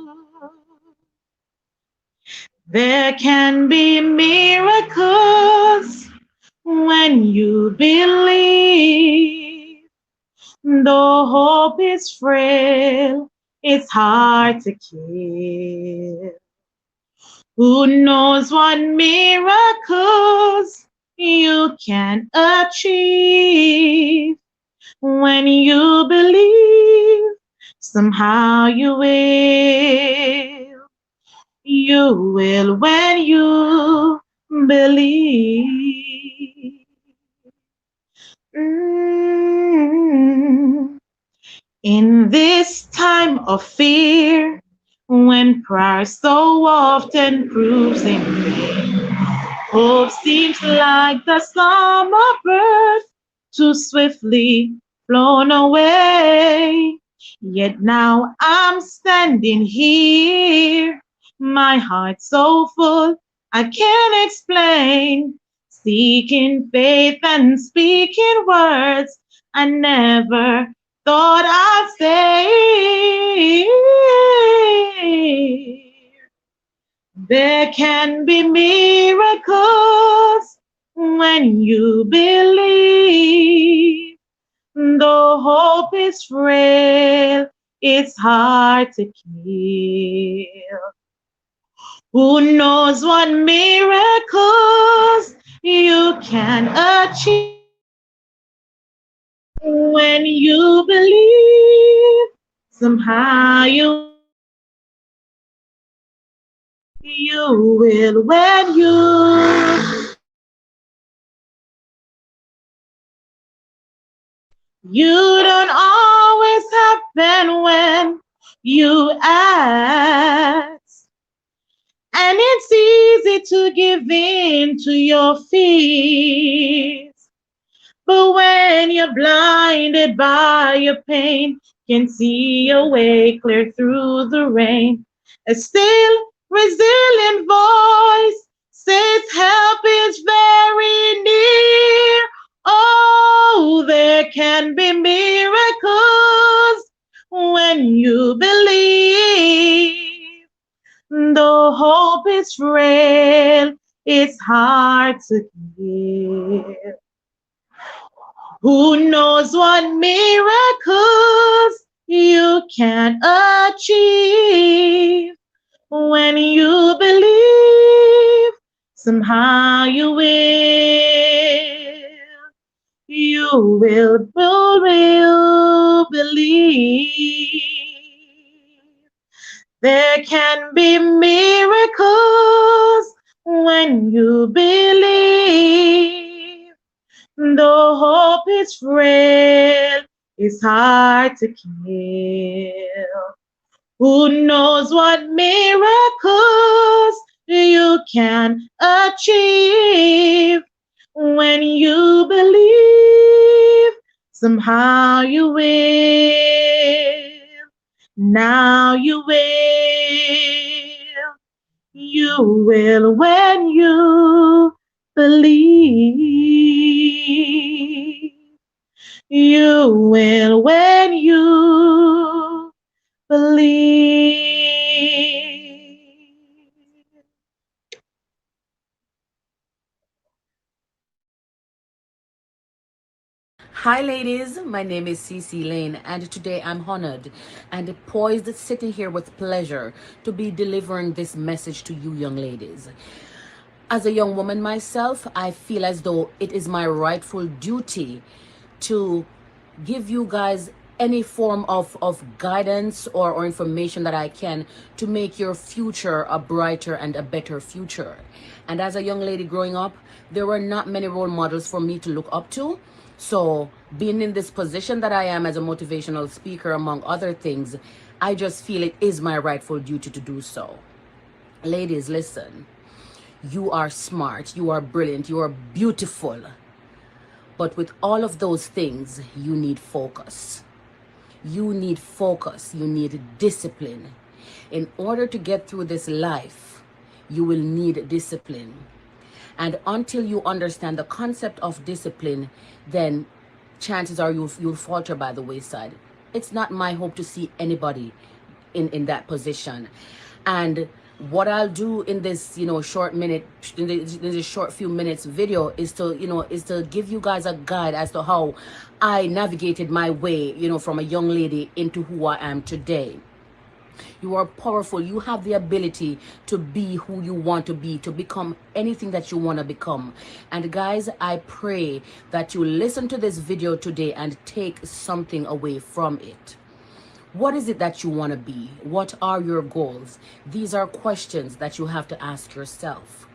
[SPEAKER 4] There can be miracles when you believe. Though hope is frail, it's hard to keep. Who knows what miracles you can achieve when you believe? Somehow you will. You will when you believe. In this time of fear, when prayer so often proves in vain, hope seems like the summer bird too swiftly flown away. Yet now I'm standing here, my heart so full I can't explain, seeking faith and speaking words I never thought I'd say. There can be miracles when you believe. Though hope is frail, it's hard to kill. Who knows what miracles you can achieve when you believe? Somehow you will when you don't always happen when you ask, and it's easy to give in to your fears. But when you're blinded by your pain, can see your way clear through the rain. A still, resilient voice says help is very near. Oh, there can be miracles when you believe. Though hope is frail, it's hard to give. Who knows what miracles you can achieve when you believe? Somehow you will. You will believe. There can be miracles when you believe. Though hope is frail, it's hard to kill. Who knows what miracles you can achieve when you believe? Somehow you will. Now you will. You will when you believe. You will when you believe.
[SPEAKER 12] Hi, ladies. My name is Cece Lane, and today I'm honored and poised, sitting here with pleasure to be delivering this message to you, young ladies. As a young woman myself, I feel as though it is my rightful duty to give you guys any form of guidance or information that I can to make your future a brighter and a better future. And as a young lady growing up, there were not many role models for me to look up to. So being in this position that I am as a motivational speaker, among other things, I just feel it is my rightful duty to do so. Ladies, listen. You are smart, you are brilliant, you are beautiful. But with all of those things, you need focus. You need focus, you need discipline. In order to get through this life, you will need discipline. And until you understand the concept of discipline, then chances are you'll falter by the wayside. It's not my hope to see anybody in that position. And what I'll do in this, short few minutes video is to give you guys a guide as to how I navigated my way, from a young lady into who I am today. You are powerful. You have the ability to be who you want to be, to become anything that you want to become. And guys, I pray that you listen to this video today and take something away from it. What is it that you want to be? What are your goals? These are questions that you have to ask yourself.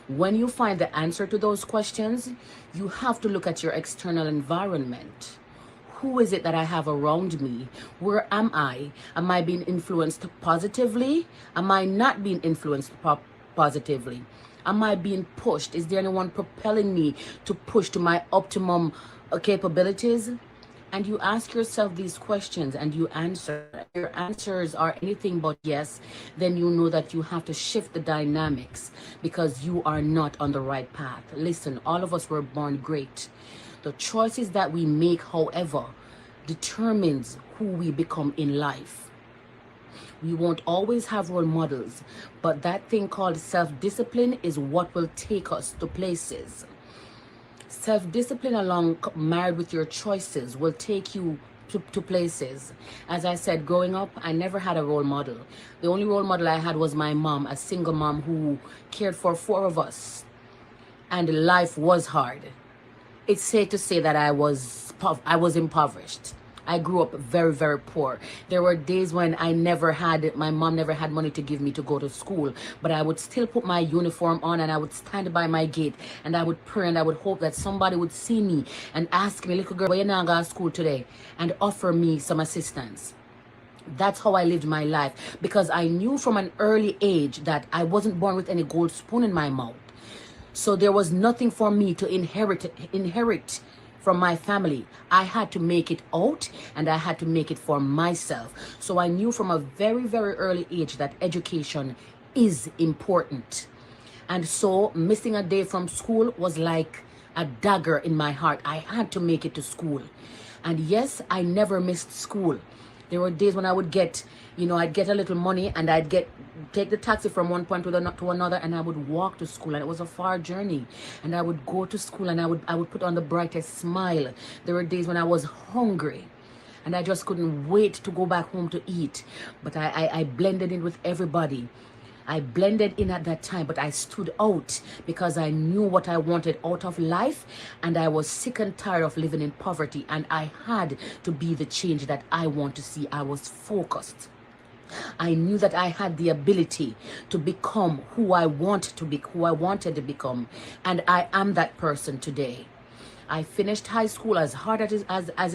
[SPEAKER 12] When you find the answer to those questions, you have to look at your external environment. Who is it that I have around me? Where am I? Am I being influenced positively? Am I not being influenced positively? Am I being pushed? Is there anyone propelling me to push to my optimum capabilities? And you ask yourself these questions and you answer. If your answers are anything but yes, then you know that you have to shift the dynamics because you are not on the right path. Listen, all of us were born great. The choices that we make, however, determines who we become in life. We won't always have role models, but that thing called self-discipline is what will take us to places. Self-discipline along married with your choices will take you to places. As I said, growing up, I never had a role model. The only role model I had was my mom, a single mom who cared for 4 of us. And life was hard. It's safe to say that I was impoverished. I grew up very, very poor. There were days when my mom never had money to give me to go to school, but I would still put my uniform on and I would stand by my gate and I would pray and I would hope that somebody would see me and ask me, little girl, why you not going to school today? And offer me some assistance. That's how I lived my life because I knew from an early age that I wasn't born with any gold spoon in my mouth. So there was nothing for me to inherit from my family. I had to make it out and I had to make it for myself. So I knew from a very, very early age that education is important. And so missing a day from school was like a dagger in my heart. I had to make it to school. And yes, I never missed school. There were days when I would get, I'd get a little money and I'd take the taxi from one point to another and I would walk to school, and it was a far journey. And I would go to school and I would put on the brightest smile. There were days when I was hungry and I just couldn't wait to go back home to eat. But I blended in with everybody. I blended in at that time, but I stood out because I knew what I wanted out of life, and I was sick and tired of living in poverty, and I had to be the change that I want to see. I was focused. I knew that I had the ability to become who I wanted to be, who I wanted to become, and I am that person today. I finished high school as hard as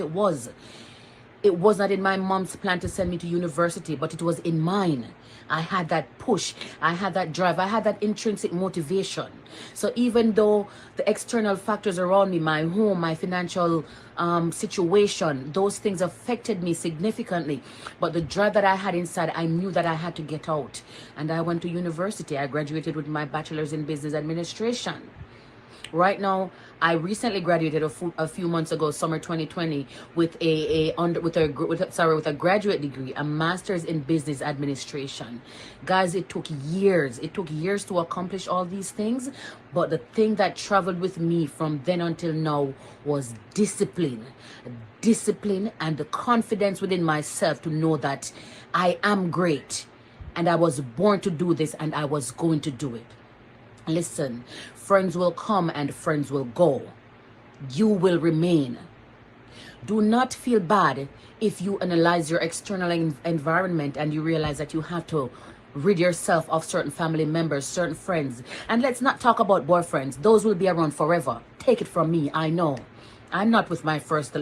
[SPEAKER 12] it was. It was not in my mom's plan to send me to university, but it was in mine. I had that push, I had that drive, I had that intrinsic motivation. So even though the external factors around me, my home, my financial situation, those things affected me significantly, but the drive that I had inside, I knew that I had to get out. And I went to university. I graduated with my bachelor's in business administration. Right now, I recently graduated a few months ago, summer 2020, with with a graduate degree, a master's in business administration. Guys, it took years. It took years to accomplish all these things, but the thing that traveled with me from then until now was discipline. Discipline and the confidence within myself to know that I am great and I was born to do this and I was going to do it. Listen, friends will come and friends will go. You will remain. Do not feel bad if you analyze your external environment and you realize that you have to rid yourself of certain family members, certain friends. And let's not talk about boyfriends. Those will be around forever. Take it from me, I know. I'm not with my first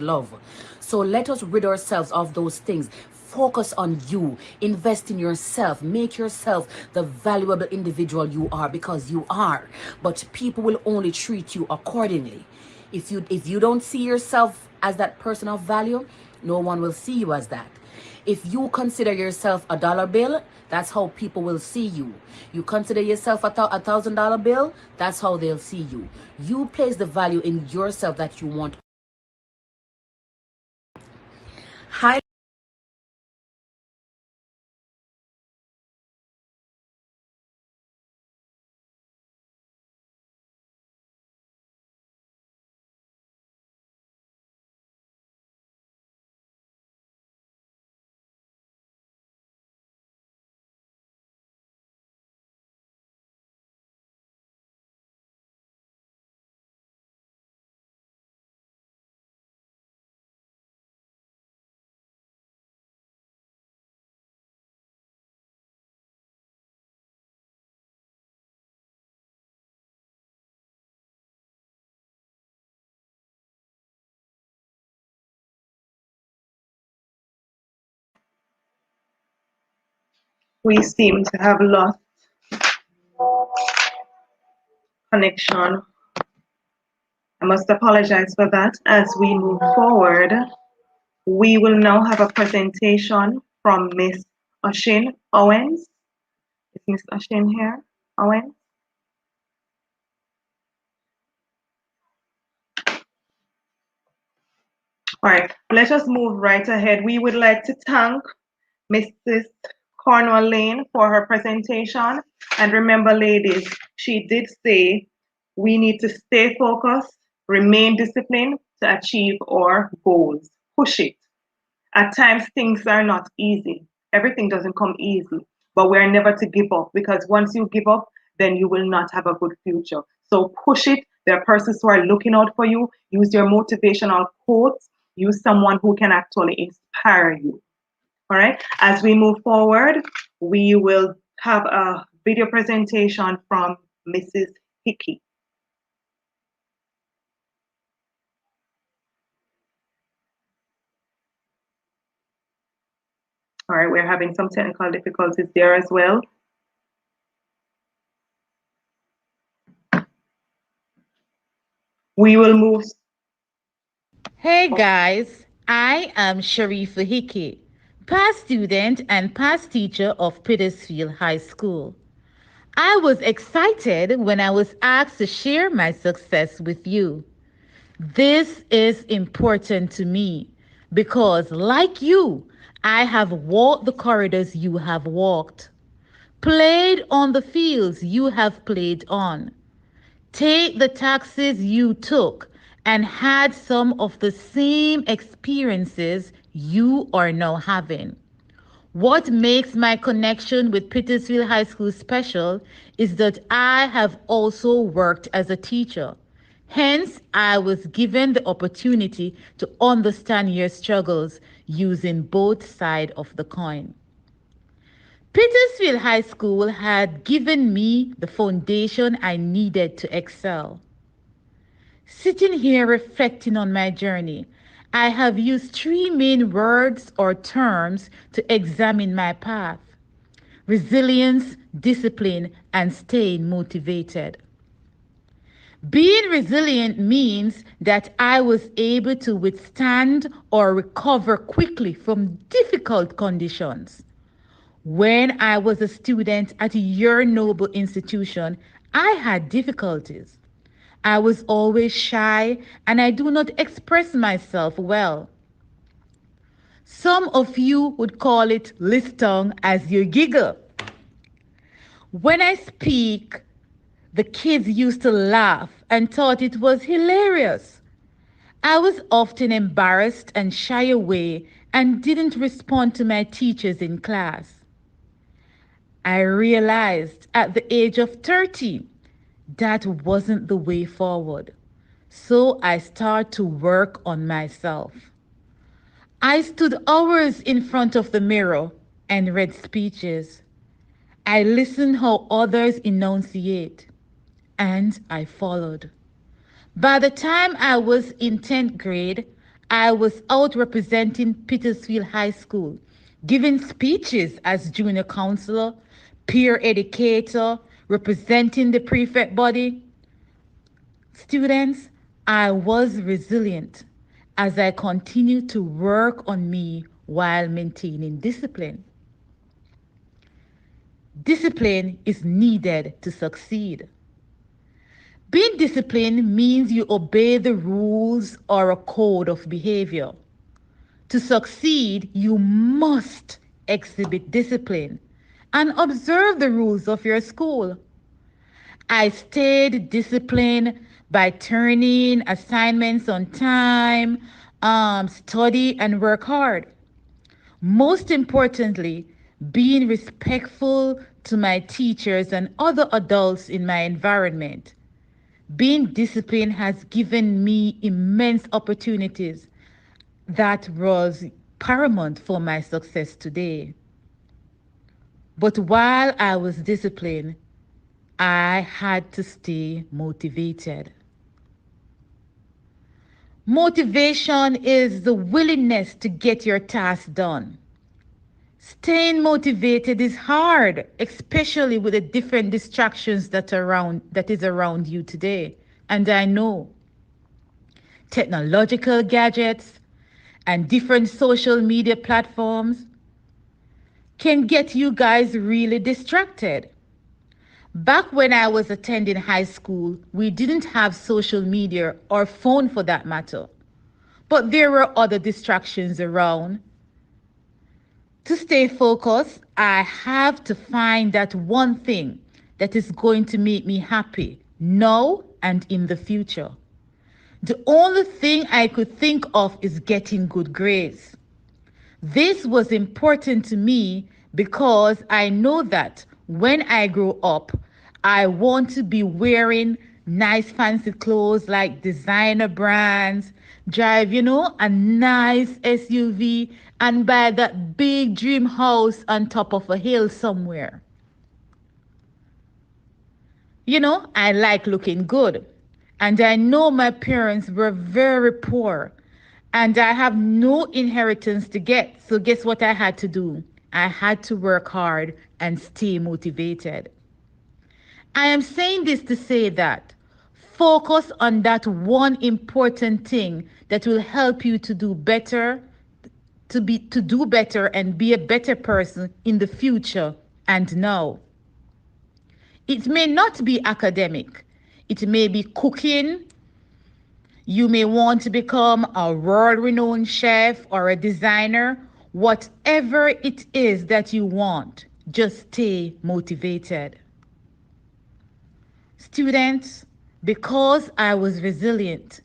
[SPEAKER 12] love. So let us rid ourselves of those things. Focus on you. Invest in yourself. Make yourself the valuable individual you are, because you are. But people will only treat you accordingly. If you don't see yourself as that person of value, no one will see you as that. If you consider yourself a dollar bill, that's how people will see you. You consider yourself a $1,000 bill, that's how they'll see you. You place the value in yourself that you want. Hi.
[SPEAKER 11] We seem to have lost connection. I must apologize for that. As we move forward, we will now have a presentation from Miss Oshin Owens. Is Miss Oshin here? Owens? All right, let us move right ahead. We would like to thank Mrs. Cornwall Lane for her presentation. And remember, ladies, she did say we need to stay focused, remain disciplined to achieve our goals. Push it. At times, things are not easy. Everything doesn't come easy, but we're never to give up, because once you give up, then you will not have a good future. So push it. There are persons who are looking out for you. Use your motivational quotes. Use someone who can actually inspire you. All right. As we move forward, we will have a video presentation from Mrs. Hickey. All right, we're having some technical difficulties there as well. We will move.
[SPEAKER 13] Hey guys, I am Sharifa Hickey, past student and past teacher of Petersfield High School. I was excited when I was asked to share my success with you. This is important to me because, like you, I have walked the corridors you have walked, played on the fields you have played on, take the taxes you took, and had some of the same experiences you are now having. What makes my connection with Petersfield High School special is that I have also worked as a teacher. Hence, I was given the opportunity to understand your struggles using both sides of the coin. Petersfield High School had given me the foundation I needed to excel. Sitting here reflecting on my journey, I have used three main words or terms to examine my path: resilience, discipline, and staying motivated. Being resilient means that I was able to withstand or recover quickly from difficult conditions. When I was a student at your noble institution, I had difficulties. I was always shy and I do not express myself well. Some of you would call it listung as you giggle. When I speak, the kids used to laugh and thought it was hilarious. I was often embarrassed and shy away and didn't respond to my teachers in class. I realized at the age of 30 that wasn't the way forward. So I started to work on myself. I stood hours in front of the mirror and read speeches. I listened how others enunciate, and I followed. By the time I was in 10th grade, I was out representing Petersfield High School, giving speeches as junior counselor, peer educator, representing the prefect body. Students, I was resilient as I continued to work on me while maintaining discipline. Discipline is needed to succeed. Being disciplined means you obey the rules or a code of behavior. To succeed, you must exhibit discipline and observe the rules of your school. I stayed disciplined by turning assignments on time, study and work hard. Most importantly, being respectful to my teachers and other adults in my environment. Being disciplined has given me immense opportunities that was paramount for my success today. But while I was disciplined, I had to stay motivated. Motivation is the willingness to get your task done. Staying motivated is hard, especially with the different distractions that is around you today. And I know technological gadgets and different social media platforms can get you guys really distracted. Back when I was attending high school, we didn't have social media or phone for that matter. But there were other distractions around. To stay focused, I have to find that one thing that is going to make me happy now and in the future. The only thing I could think of is getting good grades. This was important to me because I know that when I grow up, I want to be wearing nice fancy clothes like designer brands, drive, a nice SUV, and buy that big dream house on top of a hill somewhere. I like looking good. And I know my parents were very poor. And I have no inheritance to get. So guess what I had to do? I had to work hard and stay motivated. I am saying this to say that focus on that one important thing that will help you to do better, to do better and be a better person in the future and now. It may not be academic. It may be cooking. You may want to become a world-renowned chef or a designer. Whatever it is that you want, just stay motivated. Students, because I was resilient,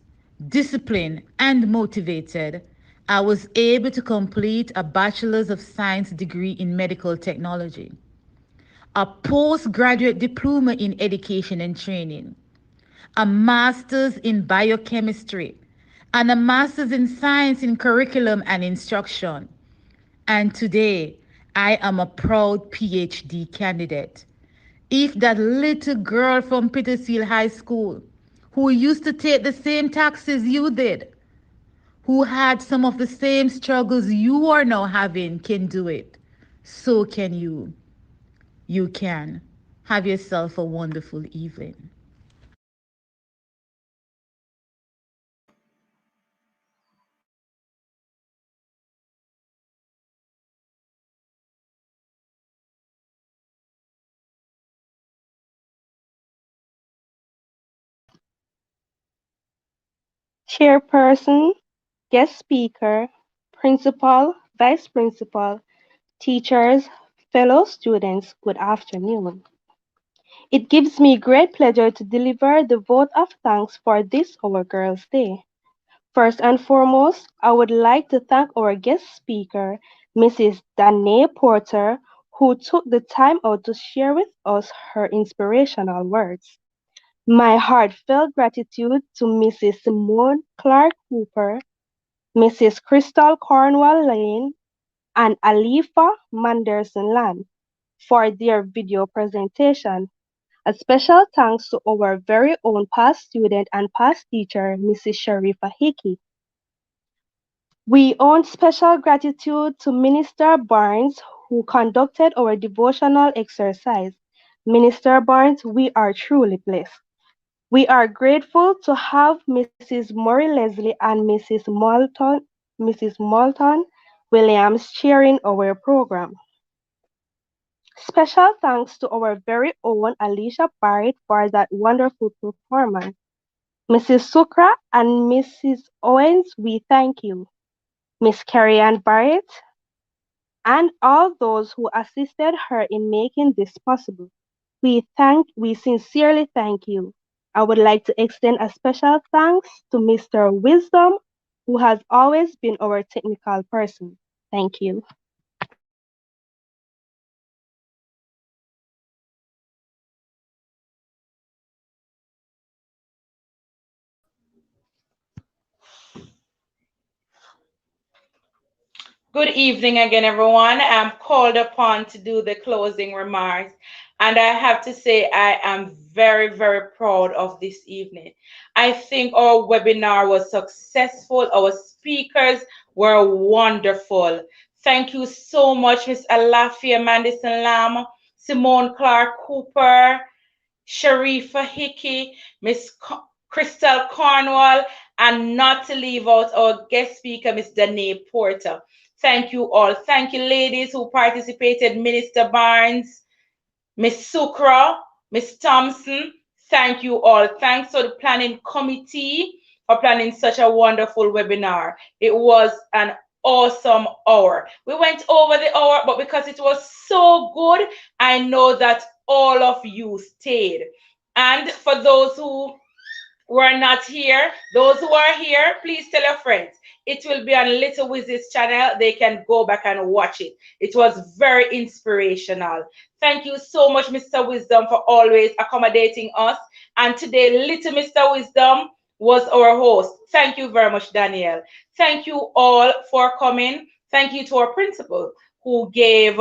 [SPEAKER 13] disciplined, and motivated, I was able to complete a Bachelor's of Science degree in medical technology, a postgraduate diploma in education and training, a master's in biochemistry, and a master's in science in curriculum and instruction. And today, I am a proud PhD candidate. If that little girl from Petersfield High School, who used to take the same taxes you did, who had some of the same struggles you are now having, can do it, so can you. You can. Have yourself a wonderful evening.
[SPEAKER 14] Chairperson, guest speaker, principal, vice principal, teachers, fellow students, good afternoon. It gives me great pleasure to deliver the vote of thanks for this our Girls' Day. First and foremost, I would like to thank our guest speaker, Mrs. Danae Porter, who took the time out to share with us her inspirational words. My heartfelt gratitude to Mrs. Simone Clark Cooper, Mrs. Crystal Cornwall Lane, and Alifa Manderson Land for their video presentation. A special thanks to our very own past student and past teacher, Mrs. Sharifa Hickey. We owe special gratitude to Minister Barnes, who conducted our devotional exercise. Minister Barnes, we are truly blessed. We are grateful to have Mrs. Murray Leslie and Mrs. Moulton Williams chairing our program. Special thanks to our very own Alicia Barrett for that wonderful performance. Mrs. Sukra and Mrs. Owens, we thank you. Miss Carrie Ann Barrett, and all those who assisted her in making this possible. We sincerely thank you. I would like to extend a special thanks to Mr. Wisdom, who has always been our technical person. Thank you.
[SPEAKER 3] Good evening again, everyone. I'm called upon to do the closing remarks, and I have to say I am very, very proud of this evening. I think our webinar was successful. Our speakers were wonderful. Thank you so much, Ms. Alafia Mandison Lam, Simone Clark Cooper, Sharifa Hickey, Miss Crystal Cornwall, and not to leave out our guest speaker, Miss Danae Porter. Thank you all. Thank you, ladies who participated, Minister Barnes, Miss Sukra, Miss Thompson. Thank you all. Thanks to the planning committee for planning such a wonderful webinar. It was an awesome hour. We went over the hour, but because it was so good, I know that all of you stayed. And for those who were not here, those who are here, please tell your friends. It will be on Little Wizard's channel. They can go back and watch it. It was very inspirational. Thank you so much, Mr. Wisdom, for always accommodating us. And today, Little Mr. Wisdom was our host. Thank you very much, Danielle. Thank you all for coming. Thank you to our principal who gave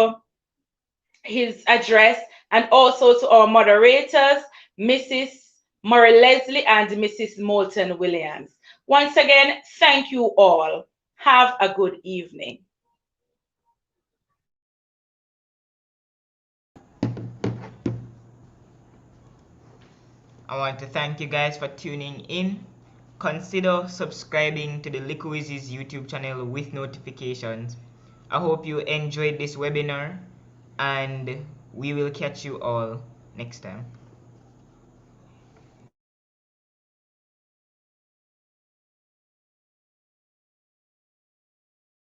[SPEAKER 3] his address, and also to our moderators, Mrs. Murray Leslie and Mrs. Moulton Williams. Once again, thank you all. Have a good evening.
[SPEAKER 5] I want to thank you guys for tuning in. Consider subscribing to the Liquizz's YouTube channel with notifications. I hope you enjoyed this webinar, and we will catch you all next time.